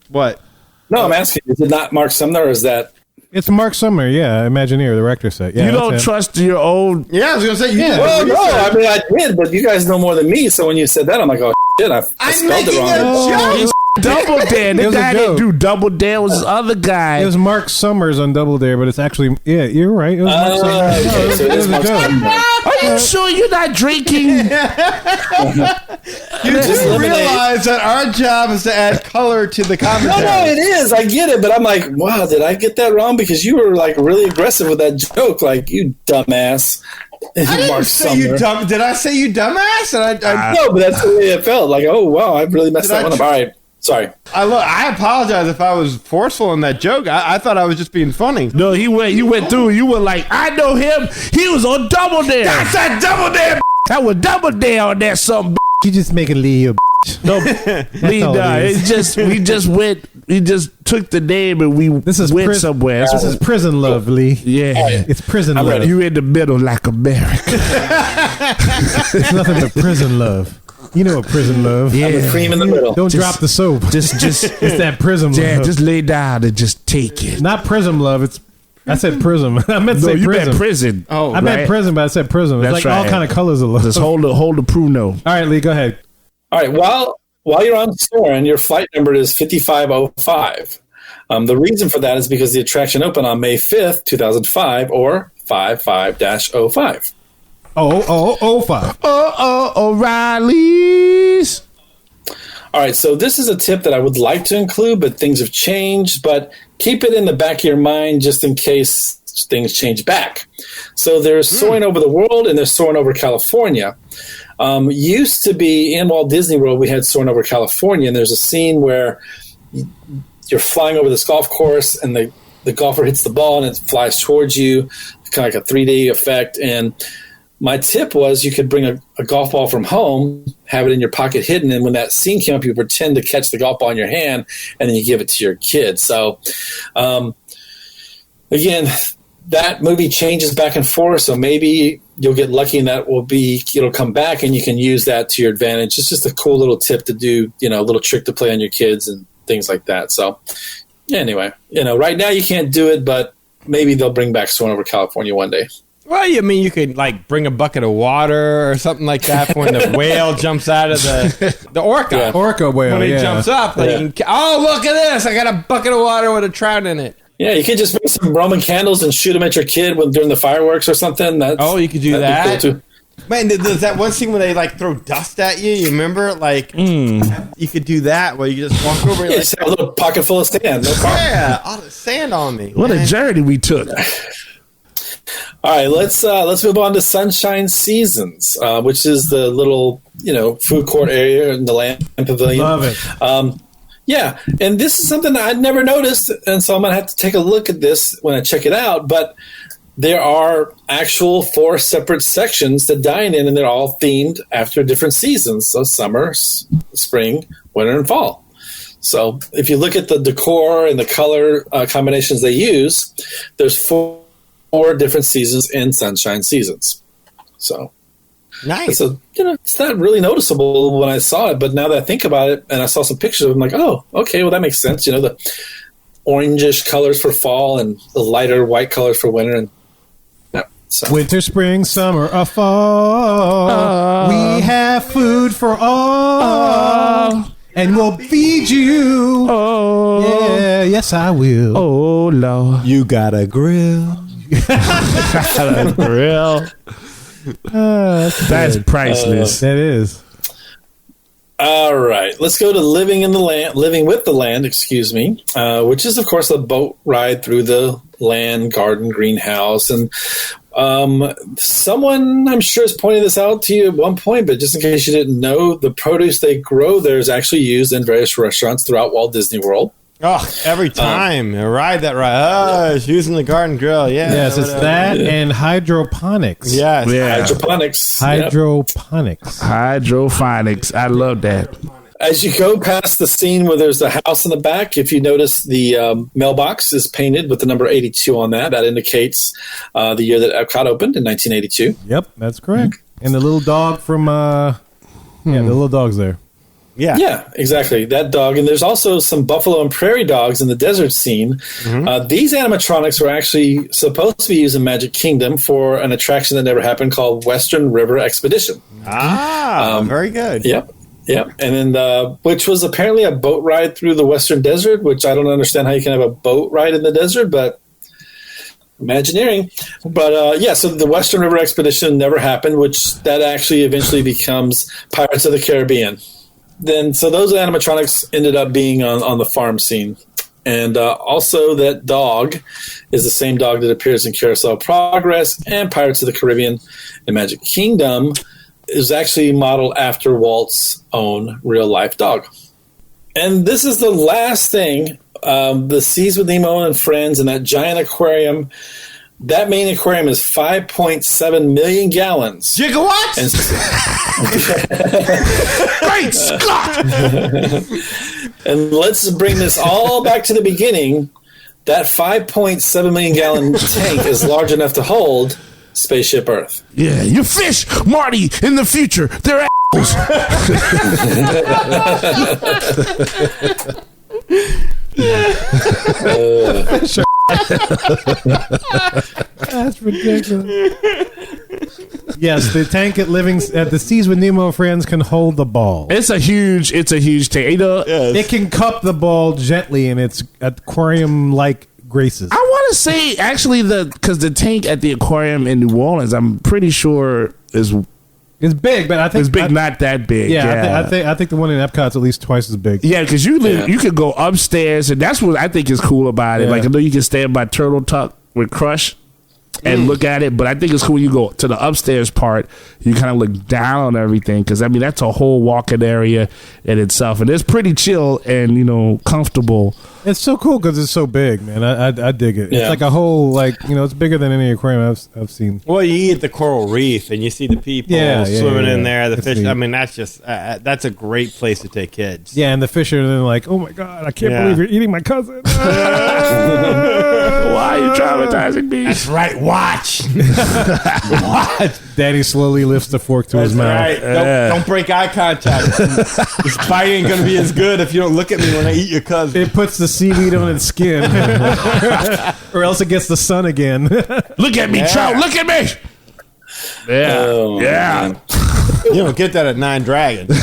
What? No, I'm asking, is it not Mark Sumner or is that... It's Mark Sumner, yeah, Imagineer, the Rector set. Yeah, You don't that's him. trust your own. Yeah, I was going to say, you did. Well, no, I mean, I did, but you guys know more than me, so when you said that, I'm like, oh, shit, I I'm spelled it making wrong. a joke. Double Dare. The was a guy that joke. do Double Dare was this other guy. It was Mark Summers on Double Dare, but it's actually, yeah, you're right. It was Mark Summers. Okay, so it is a Mark joke. Sumner. Are you sure you're not drinking? You Just just eliminate- realize that our job is to add color to the commentary. No, it is. I get it, but I'm like, wow, did I get that wrong? Because you were like really aggressive with that joke, like you dumbass. I didn't Mark say you Sumner. dumb. Did I say you dumbass? And No, but that's the way it felt. Like, oh wow, I really messed Did that I one up. All right, sorry. I apologize if I was forceful in that joke. I thought I was just being funny. No, you went through. You were like, I know him. He was on Double Dare. That's that Double Dare. That was Double Dare on that something. You just make it Lee a No, we all it is. we just went. We just took the name and we went somewhere. This is prison love, Lee. Yeah, It's prison I'm love. ready. you in the middle like America. It's nothing but prison love. You know what prison love. Yeah, The cream in the middle. Don't drop the soap. just It's that prism yeah, love. just lay down and just take it. Not prism love. It's I said prism. I meant to No, say you prism. meant prison. Oh, I meant right. prism, but I said prism. It's That's like all right. kind of colors of love. Just hold the Pruno. All right, Lee, go ahead. All right, while you're on Soarin', your flight number is 5505. The reason for that is because the attraction opened on May 5th, 2005, or 55-05. Oh, 5. O'Reilly's. All right, so this is a tip that I would like to include, but things have changed. But keep it in the back of your mind just in case things change back. So there's Soaring Over the World and there's Soaring Over California. Used to be in Walt Disney World, we had Soaring Over California, and there's a scene where you're flying over this golf course and the golfer hits the ball and it flies towards you, kind of like a 3D effect. And my tip was you could bring a golf ball from home, have it in your pocket hidden, and when that scene came up, you pretend to catch the golf ball in your hand, and then you give it to your kid. So, again, that movie changes back and forth, so maybe you'll get lucky and it'll come back and you can use that to your advantage. It's just a cool little tip to do, a little trick to play on your kids and things like that. So, anyway, right now you can't do it, but maybe they'll bring back Soaring Over California one day. Well, you mean you could like bring a bucket of water or something like that for when the whale jumps out of the orca. Yeah. Orca whale. When he jumps up, like, Yeah. you can, oh, look at this! I got a bucket of water with a trout in it. Yeah, you could just make some Roman candles and shoot them at your kid during the fireworks or something. You could do that'd be that. cool too. Man, there's that one scene where they like throw dust at you. You remember? Like, you could do that where you just walk over. Yeah, And just have a little pocket full of sand. No problem. yeah, all the sand on me. What a journey we took. All right, let's move on to Sunshine Seasons, which is the little food court area in the Land Pavilion. Love it. Yeah, and this is something I'd never noticed, and so I'm gonna have to take a look at this when I check it out. But there are actual 4 separate sections to dine in, and they're all themed after different seasons: so summer, spring, winter, and fall. So if you look at the decor and the color combinations they use, there's 4 different seasons in Sunshine Seasons. So Nice. it's not really noticeable when I saw it, but now that I think about it and I saw some pictures of it, I'm like, oh, okay, well that makes sense. The orangish colors for fall and the lighter white colors for winter, and so. Winter, spring, summer, or fall. We have food for all. And we'll feed you. Oh, Yeah, yes, I will. oh, Lord. You got a grill. Real. That's priceless. That is. All right, let's go to Living with the Land, which is, of course, a boat ride through the land, garden, greenhouse. And someone, I'm sure, has pointed this out to you at one point, but just in case you didn't know, the produce they grow there is actually used in various restaurants throughout Walt Disney World. Oh, every time I ride that ride. Oh, it's using the garden grill. Yeah. Yes, it's that and hydroponics. Yes. Yeah. Hydroponics. Yep. Hydroponics. Hydroponics. I love that. As you go past the scene where there's a house in the back, if you notice the mailbox is painted with the number 82 on that. That indicates the year that Epcot opened in 1982. Yep, that's correct. And the little dog from, the little dog's there. Yeah. Yeah, exactly. That dog. And there's also some buffalo and prairie dogs in the desert scene. These animatronics were actually supposed to be used in Magic Kingdom for an attraction that never happened called Western River Expedition. Very good. Yep. And then, which was apparently a boat ride through the Western Desert, which I don't understand how you can have a boat ride in the desert, but Imagineering. But so the Western River Expedition never happened, which that actually eventually becomes Pirates of the Caribbean. So those animatronics ended up being on the farm scene. And also that dog is the same dog that appears in Carousel of Progress and Pirates of the Caribbean and Magic Kingdom. Is actually modeled after Walt's own real-life dog. And this is the last thing, the Seas with Nemo and Friends and that giant aquarium. That main aquarium is 5.7 million gallons. Gigawatts? Great Scott! And let's bring this all back to the beginning. That 5.7 million gallon tank is large enough to hold Spaceship Earth. Yeah, you fish, Marty, in the future. They're assholes. That's ridiculous. Yes, the tank at the Seas with Nemo and Friends can hold the ball. It's a huge tank. It can cup the ball gently in its aquarium-like graces. I want to say actually because the tank at the aquarium in New Orleans, I'm pretty sure is It's big, but I think it's big, not that big. Yeah, I think the one in Epcot's at least twice as big. Yeah, because you could go upstairs, and that's what I think is cool about it. Yeah. Like I know you can stand by Turtle Tuck with Crush and look at it, but I think it's cool. You go to the upstairs part, you kind of look down on everything because I mean that's a whole walking area in itself, and it's pretty chill and comfortable. It's so cool because it's so big, man. I dig it. Yeah. It's like a whole it's bigger than any aquarium I've seen. Well, you eat the coral reef and you see the people swimming in there, the fish. neat. I mean, that's just that's a great place to take kids. Yeah, and the fish are then like, oh my god, I can't believe you're eating my cousin. Why are you traumatized? surprising me. That's right. Watch. Daddy slowly lifts the fork to his mouth. Right. Don't break eye contact. This bite ain't gonna be as good if you don't look at me when I eat your cousin. It puts the seaweed on its skin, or else it gets the sun again. Look at me, Trout. Look at me. Yeah. Oh, man. You don't get that at Nine Dragons.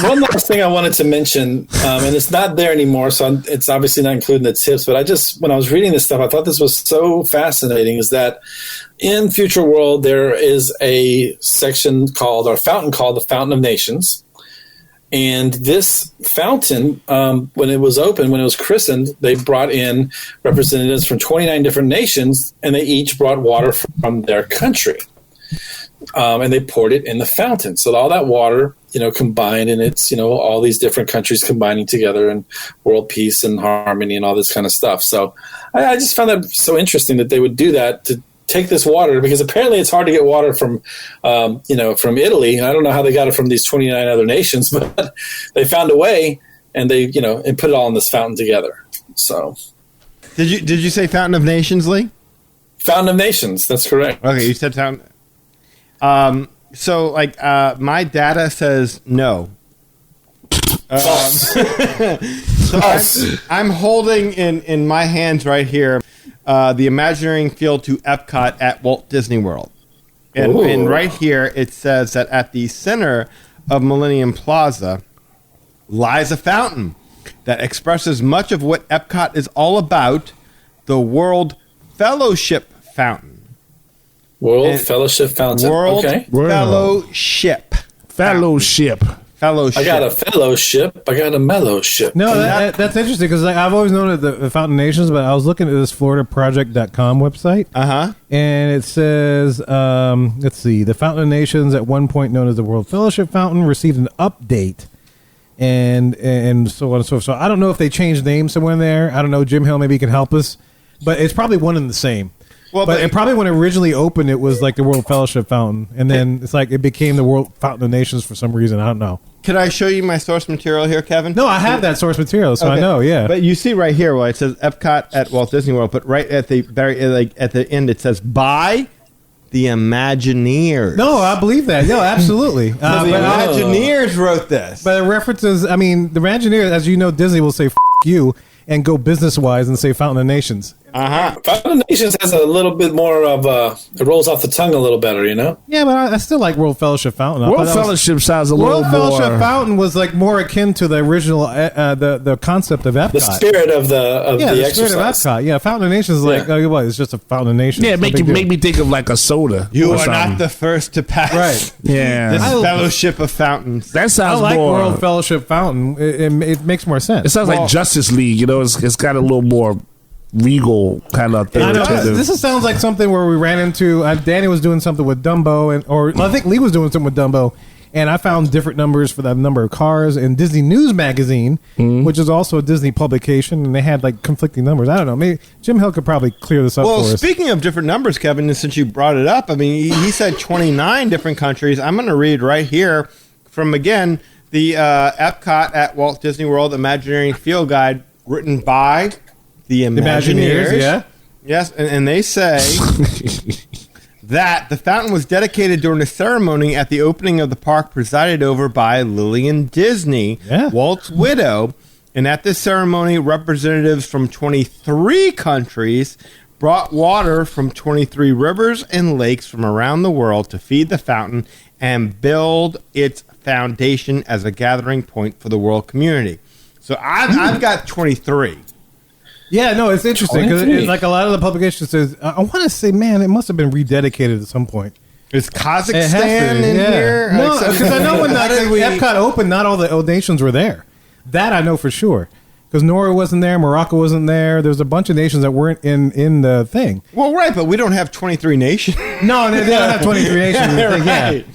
One last thing I wanted to mention, and it's not there anymore, so it's obviously not including the tips, but when I was reading this stuff, I thought this was so fascinating, is that in Future World, there is a section called, or fountain called, the Fountain of Nations. And this fountain, when it was open, when it was christened, they brought in representatives from 29 different nations, and they each brought water from their country. And they poured it in the fountain. So all that water, combined, and it's, all these different countries combining together and world peace and harmony and all this kind of stuff. So I just found that so interesting that they would do that, to take this water, because apparently it's hard to get water from, from Italy. I don't know how they got it from these 29 other nations, but they found a way, and they, and put it all in this fountain together. So Did you say Fountain of Nations, Lee? Fountain of Nations. That's correct. Okay, you said Fountain. So my data says no. So I'm holding in my hands right here the Imagineering Field to Epcot at Walt Disney World. And right here it says that at the center of Millennium Plaza lies a fountain that expresses much of what Epcot is all about, the World Fellowship Fountain. Fellowship Fountain. World Fellowship. Fellowship. I got a fellowship. I got a mellowship. No, that's interesting, because I've always known the Fountain Nations, but I was looking at this FloridaProject.com website. And it says, let's see, the Fountain of Nations, at one point known as the World Fellowship Fountain, received an update, and so on and so forth. So I don't know if they changed names somewhere in there. I don't know. Jim Hill, maybe he can help us, but it's probably one and the same. Well, but it probably, when it originally opened, it was like the World Fellowship Fountain, and then it's like it became the World Fountain of Nations for some reason. I don't know. Could I show you my source material here, Kevin? No, I have that source material, so I know. Yeah, but you see right here, it says Epcot at Walt Disney World, but right at the very at the end, it says by the Imagineers. No, I believe that. No, absolutely. The Imagineers wrote this, but it references. I mean, the Imagineers, as you know, Disney will say "F you" and go business wise and say Fountain of Nations. Fountain of Nations has a little bit more of it rolls off the tongue a little better, Yeah, but I still like World Fellowship Fountain. World Fellowship sounds a little more. World Fellowship Fountain was like more akin to the original, the concept of Epcot. The spirit of the exercise. Spirit of Epcot. Yeah, Fountain of Nations is like, it's just a Fountain of Nations. Yeah, make me think of like a soda. You are not the first to pass. Right. Yeah. This Fellowship of Fountains. That sounds I like more. World Fellowship Fountain. It makes more sense. It sounds like Justice League. It's got a little more regal kind of thing. I know, this sounds like something where we ran into. Danny was doing something with Dumbo, or I think Lee was doing something with Dumbo, and I found different numbers for the number of cars. And Disney News Magazine, which is also a Disney publication, and they had like conflicting numbers. I don't know. Maybe Jim Hill could probably clear this up for us. Well, speaking of different numbers, Kevin, and since you brought it up, I mean, he said 29 different countries. I'm going to read right here from, again, the Epcot at Walt Disney World Imagineering Field Guide, written by the Imagineers. Yeah. Yes, and they say that the fountain was dedicated during a ceremony at the opening of the park presided over by Lillian Disney, Walt's widow. And at this ceremony, representatives from 23 countries brought water from 23 rivers and lakes from around the world to feed the fountain and build its foundation as a gathering point for the world community. So I've got 23. Yeah, no, it's interesting because like a lot of the publications says, I want to say, man, it must have been rededicated at some point. Is Kazakhstan in here? No, because I know when Epcot opened, not all the nations were there. That I know for sure. Because Norway wasn't there, Morocco wasn't there. There's a bunch of nations that weren't in the thing. Well, right, but we don't have 23 nations. No, they don't have 23 nations. Right.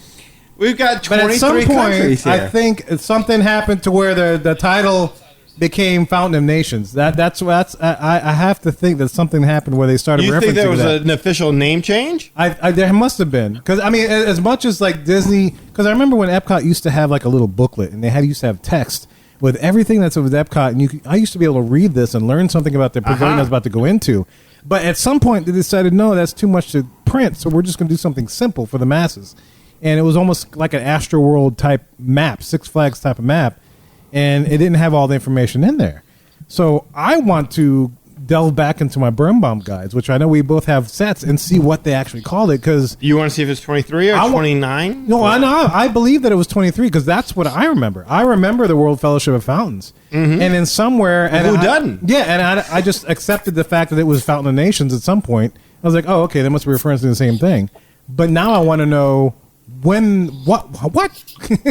We've got 23 but at some countries point, here. I think something happened to where the title became Fountain of Nations. I have to think that something happened where they started referencing that. You think there was an official name change? There must have been. Because, I mean, as much as like Disney... Because I remember when Epcot used to have like a little booklet, and they used to have text with everything that's with Epcot, and I used to be able to read this and learn something about the pavilion I was about to go into. But at some point, they decided, no, that's too much to print, so we're just going to do something simple for the masses. And it was almost like an Astroworld type map, Six Flags type of map, and it didn't have all the information in there. So I want to delve back into my Birnbaum guides, which I know we both have sets, and see what they actually called it. Because You want to see if it's 23 or 29? No, I believe that it was 23 because that's what I remember. I remember the World Fellowship of Fountains. And then somewhere... And Who doesn't? Yeah, and I just accepted the fact that it was Fountain of Nations at some point. I was like, oh, okay, they must be referring to the same thing. But now I want to know when... What?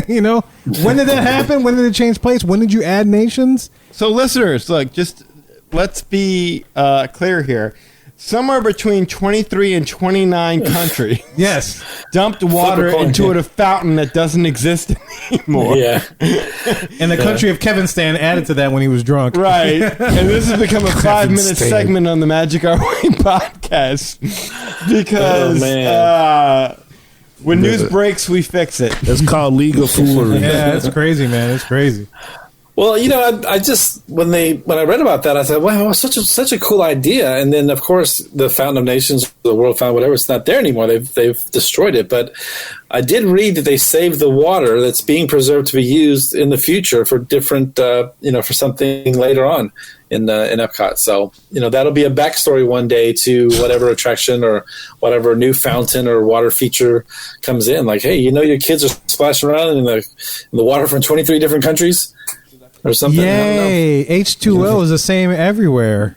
You know? When did that happen? When did it change place? When did you add nations? So, listeners, look, just let's be clear here. Somewhere between 23 and 29 countries Yes. dumped water into a fountain that doesn't exist anymore. Yeah. And the country of Kevin Stan added to that when he was drunk. Right. And this has become a 5-minute segment on the Magic Our Way podcast. Because when news breaks, we fix it. It's called legal foolery. Yeah, it's crazy, man. It's crazy. Well, you know, I just when I read about that, I said, "Wow, such a cool idea." And then, of course, the Fountain of Nations, the World Fountain, whatever, it's not there anymore. They've destroyed it. But I did read that they saved the water that's being preserved to be used in the future for different, for something later on in Epcot. So, that'll be a backstory one day to whatever attraction or whatever new fountain or water feature comes in. Like, hey, your kids are splashing around in the water from 23 different countries. Or something. Yay! H2O is the same everywhere.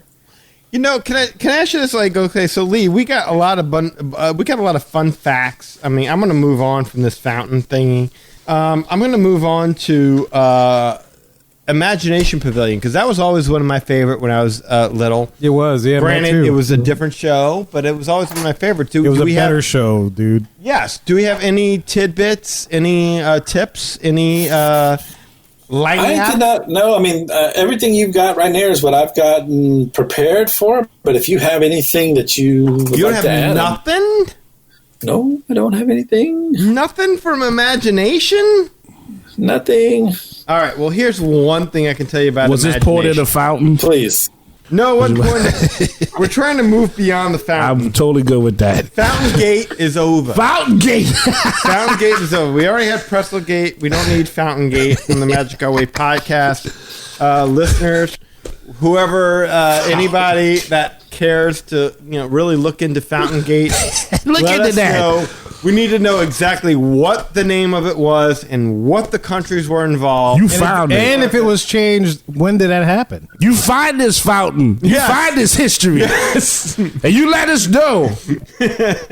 Can I ask you this? Like, okay, so Lee, we got a lot of fun facts. I mean, I'm going to move on from this fountain thingy. I'm going to move on to Imagination Pavilion because that was always one of my favorite when I was little. It was, yeah. Granted, it was a different show, but it was always one of my favorites. It was a better show, dude. Yes. Do we have any tidbits? Any tips? Any? I did not know. I mean, everything you've got right there is what I've gotten prepared for. But if you have anything that you would like to add, nothing. No, I don't have anything. Nothing from imagination. Nothing. All right. Well, here's one thing I can tell you about. Was this poured in a fountain? Please. No, we're trying to move beyond the fountain. I'm totally good with that. Fountain Gate is over. Fountain Gate. Fountain Gate is over. We already had Pretzel Gate. We don't need Fountain Gate from the Magic Our Way podcast. Listeners, whoever, anybody that cares to really look into Fountain Gate, Look into that. know. We need to know exactly what the name of it was and what the countries were involved. You found it. And if it was changed, when did that happen? You find this fountain. You Yes. find this history. Yes. And you let us know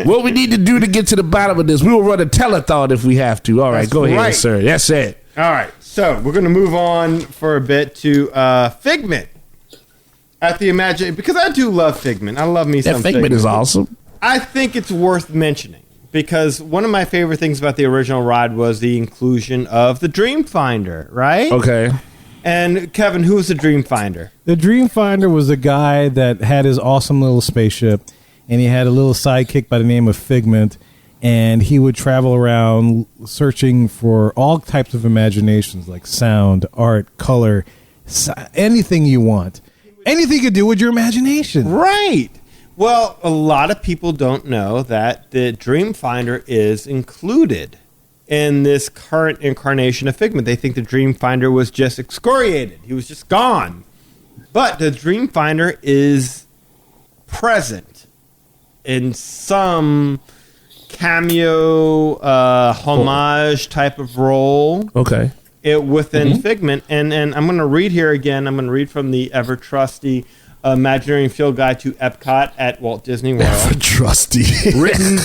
what we need to do to get to the bottom of this. We will run a telethon if we have to. All right, go ahead, right. sir. That's it. All right. So we're going to move on for a bit to Figment at the Imagine because I do love Figment. I love me That some Figment is awesome. I think it's worth mentioning because one of my favorite things about the original ride was the inclusion of the Dreamfinder, right? Okay. And Kevin, who was the Dreamfinder? The Dreamfinder was a guy that had his awesome little spaceship, and he had a little sidekick by the name of Figment, and he would travel around searching for all types of imaginations like sound, art, color, anything you want. Anything you could do with your imagination. Right. Well, a lot of people don't know that the Dreamfinder is included in this current incarnation of Figment. They think the Dreamfinder was just excoriated. He was just gone. But the Dreamfinder is present in some cameo, homage type of role. Okay. Within Figment. And I'm going to read here again. I'm going to read from the ever-trusty Imagineering Field Guide to Epcot at Walt Disney World. Trusty. Written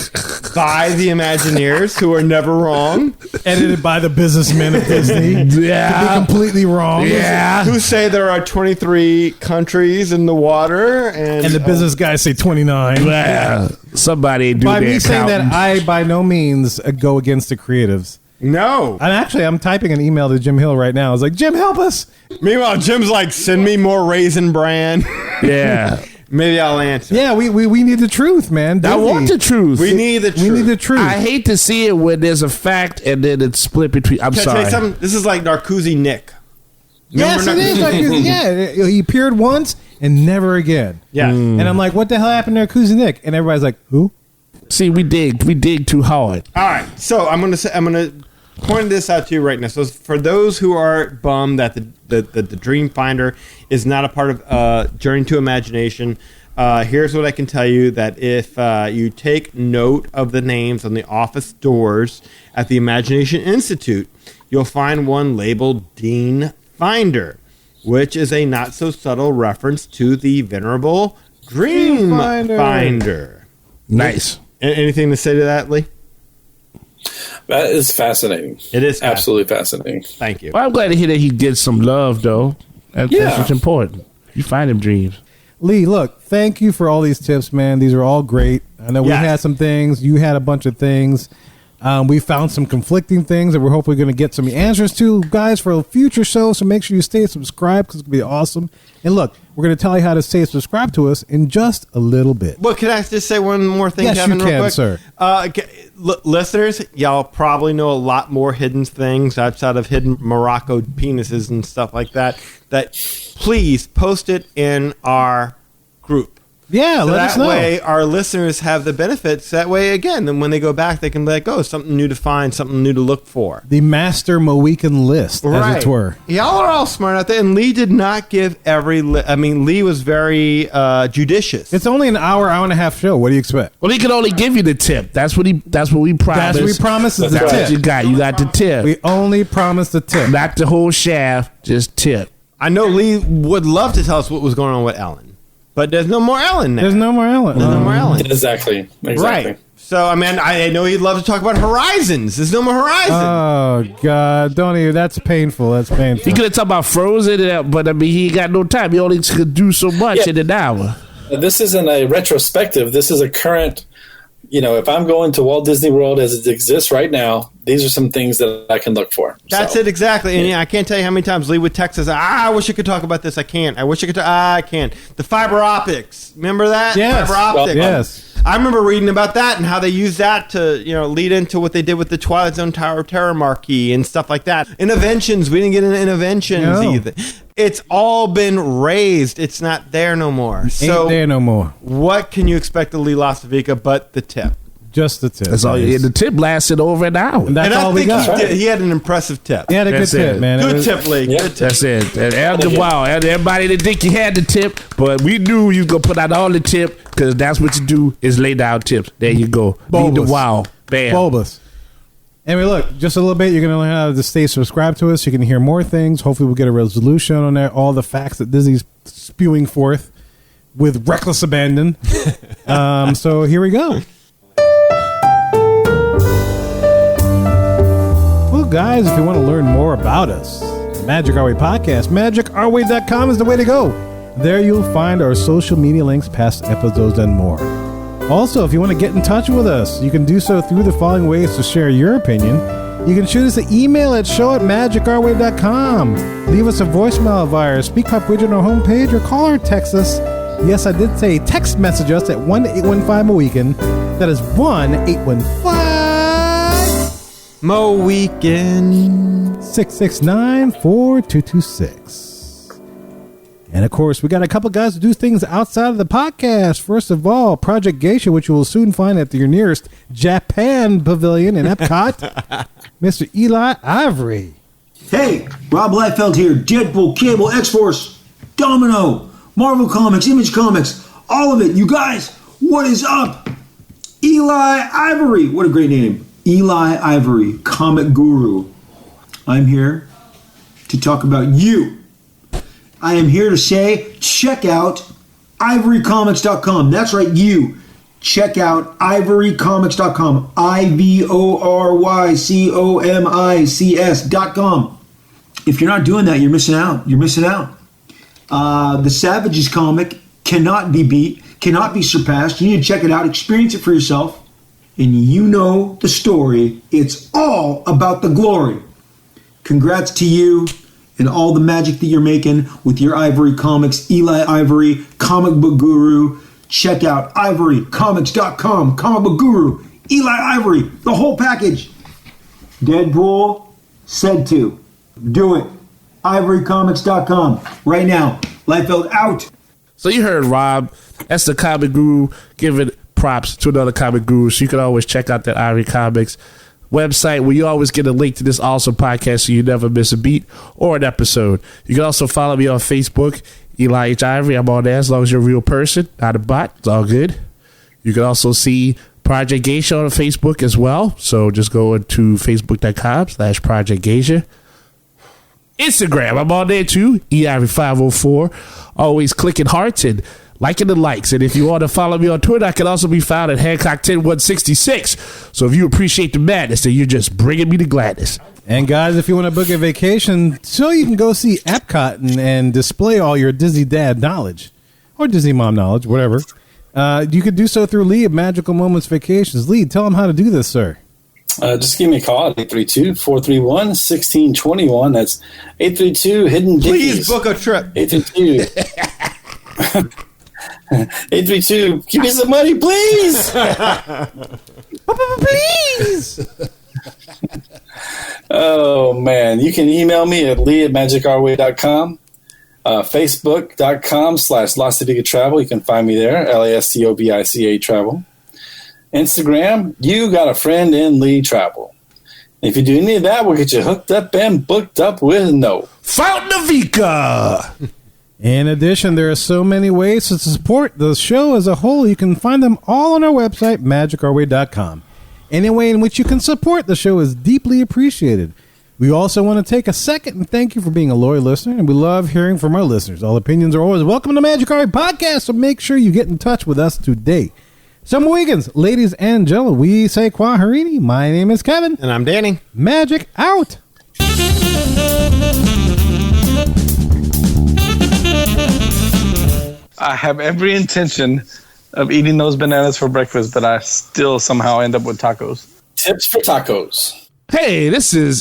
by the Imagineers, who are never wrong. Edited by the businessmen of Disney. Yeah. To be completely wrong. Yeah. Who say there are 23 countries in the water. And And the business guys say 29. Yeah. Somebody do By their me saying that, accountant. I by no means go against the creatives. No. And actually, I'm typing an email to Jim Hill right now. I was like, Jim, help us. Meanwhile, Jim's like, send me more Raisin Bran. Yeah. Maybe I'll answer. Yeah, we need the truth, man. I Disney. want the truth. We need the truth. We need the truth. I hate to see it when there's a fact and then it's split between. I'm Can I tell you sorry. something? This is like Narcoozy Nick. Yes, it is. Like, he appeared once and never again. Yeah. And I'm like, what the hell happened to Kuzanik? And everybody's like, who? See, we dig too hard. All right, so I'm gonna point this out to you right now. So for those who are bummed that the Dream Finder is not a part of Journey to Imagination, here's what I can tell you: that if you take note of the names on the office doors at the Imagination Institute, you'll find one labeled Dean Finder, which is a not so subtle reference to the venerable Dream Finder. Nice. Anything to say to that, Lee? That is fascinating. It is absolutely fascinating. Thank you. Well, I'm glad to hear that he gets some love, though. That's what's important. You find him dreams. Lee, look, thank you for all these tips, man. These are all great. I know we had some things. You had a bunch of things. We found some conflicting things that we're hopefully going to get some answers to, guys, for a future show. So make sure you stay subscribed because it's going to be awesome. And look, we're going to tell you how to stay subscribed to us in just a little bit. Well, can I just say one more thing, yes, Kevin, you real can, quick? sir. Listeners, y'all probably know a lot more hidden things outside of hidden Morocco penises and stuff like that. That please post it in our group. Yeah, so let us know. That way our listeners have the benefits. That way, again, then when they go back, they can be like, oh, something new to find, something new to look for. The master Mohican list, as it were. Y'all are all smart out there. And Lee did not give every... Lee was very judicious. It's only an hour and a half show. What do you expect? Well, he can only give you the tip. That's what we promised. That's what we promised is the That's tip. what you got. You got the tip. We only promised the tip. Not the whole shaft, just tip. I know Lee would love to tell us what was going on with Ellen. But there's no more Ellen now. There's no more Ellen. There's no more Ellen. Exactly. Right. So, I mean, I know he'd love to talk about Horizons. There's no more Horizons. Oh, God. Don't even. That's painful. That's painful. He could have talked about Frozen, but I mean, he got no time. He only could do so much in an hour. This isn't a retrospective. This is a current, if I'm going to Walt Disney World as it exists right now, these are some things that I can look for. That's it, exactly. And I can't tell you how many times Lee would text us, I wish I could talk about this. I can't. I wish I could. I can't. The fiber optics. Remember that? Yes. Fiber optics. Yes. I remember reading about that and how they used that to, lead into what they did with the Twilight Zone Tower of Terror marquee and stuff like that. Interventions. We didn't get into interventions either. It's all been raised. It's not there no more. Ain't there no more. What can you expect of Lee Lastavica but the tip? Just the tip. That's all. The tip lasted over an hour. And that's all we got. He had an impressive tip. He had a good tip, man. Good tip, Lee. Yeah. Good tip. That's it. And everybody didn't think you had the tip, but we knew you gonna put out all the tip because that's what you do is lay down tips. There you go. Lead the wow. Bam. Bulbous. Anyway, look, just a little bit. You're going to learn how to stay subscribed to us. You can hear more things. Hopefully, we'll get a resolution on there. All the facts that Disney's spewing forth with reckless abandon. So here we go. Well, guys, if you want to learn more about us, the Magic Our Way podcast, magicourway.com is the way to go. There you'll find our social media links, past episodes, and more. Also, if you want to get in touch with us, you can do so through the following ways to share your opinion. You can shoot us an email at show@magicourway.com. Leave us a voicemail via our SpeakPipe widget on our homepage, or call or text us. Yes, I did say text message us at 1-815-MOHICAN. That is 1-815-MOHICAN 669-4226. And of course, we got a couple guys to do things outside of the podcast. First of all, Project Geisha, which you will soon find at your nearest Japan pavilion in Epcot. Mr. Eli Ivory. Hey, Rob Liefeld here. Deadpool, Cable, X-Force, Domino, Marvel Comics, Image Comics, all of it. You guys, what is up? Eli Ivory. What a great name. Eli Ivory, comic guru. I'm here to talk about you. I am here to say, check out ivorycomics.com. That's right, you. Check out ivorycomics.com. ivorycomics.com. If you're not doing that, you're missing out. You're missing out. The Savages comic cannot be beat, cannot be surpassed. You need to check it out, experience it for yourself, and you know the story. It's all about the glory. Congrats to you and all the magic that you're making with your Ivory Comics, Eli Ivory, comic book guru. Check out ivorycomics.com, comic book guru, Eli Ivory, the whole package. Deadpool said to. Do it. ivorycomics.com. Right now, Liefeld out. So you heard Rob. That's the comic guru giving props to another comic guru. So you can always check out that Ivory Comics website where you always get a link to this awesome podcast so you never miss a beat or an episode. You can also follow me on Facebook, Eli H. Ivory. I'm on there as long as you're a real person, not a bot. It's all good. You can also see Project Geisha on Facebook as well. So just go to facebook.com/Project Geisha. Instagram, I'm on there too, EIvory504. Always clicking hearts and liking the likes. And if you want to follow me on Twitter, I can also be found at Hancock10166. So if you appreciate the madness, then you're just bringing me the gladness. And guys, if you want to book a vacation so you can go see Epcot and display all your Disney Dad knowledge, or Disney Mom knowledge, whatever, you could do so through Lee of Magical Moments Vacations. Lee, tell them how to do this, sir. Just give me a call at 832-431-1621. That's 832 Hidden Dickies. Please book a trip. 832. 832. Give me some money, please. Please. Oh, man. You can email me at lee@magicourway.com. Facebook.com/Lastivica Travel. You can find me there. LASTOBICA Travel. Instagram, you got a friend in Lee Travel. If you do any of that, we'll get you hooked up and booked up with Fountain of Vika. In addition, there are so many ways to support the show as a whole. You can find them all on our website, magicourway.com. Any way in which you can support the show is deeply appreciated. We also want to take a second and thank you for being a loyal listener, and we love hearing from our listeners. All opinions are always welcome to Magic Our Way Podcast, so make sure you get in touch with us today. So, Mohegans, ladies and gentlemen, we say Kwaharini. My name is Kevin. And I'm Danny. Magic out. I have every intention of eating those bananas for breakfast, but I still somehow end up with tacos. Tips for tacos. Hey, this is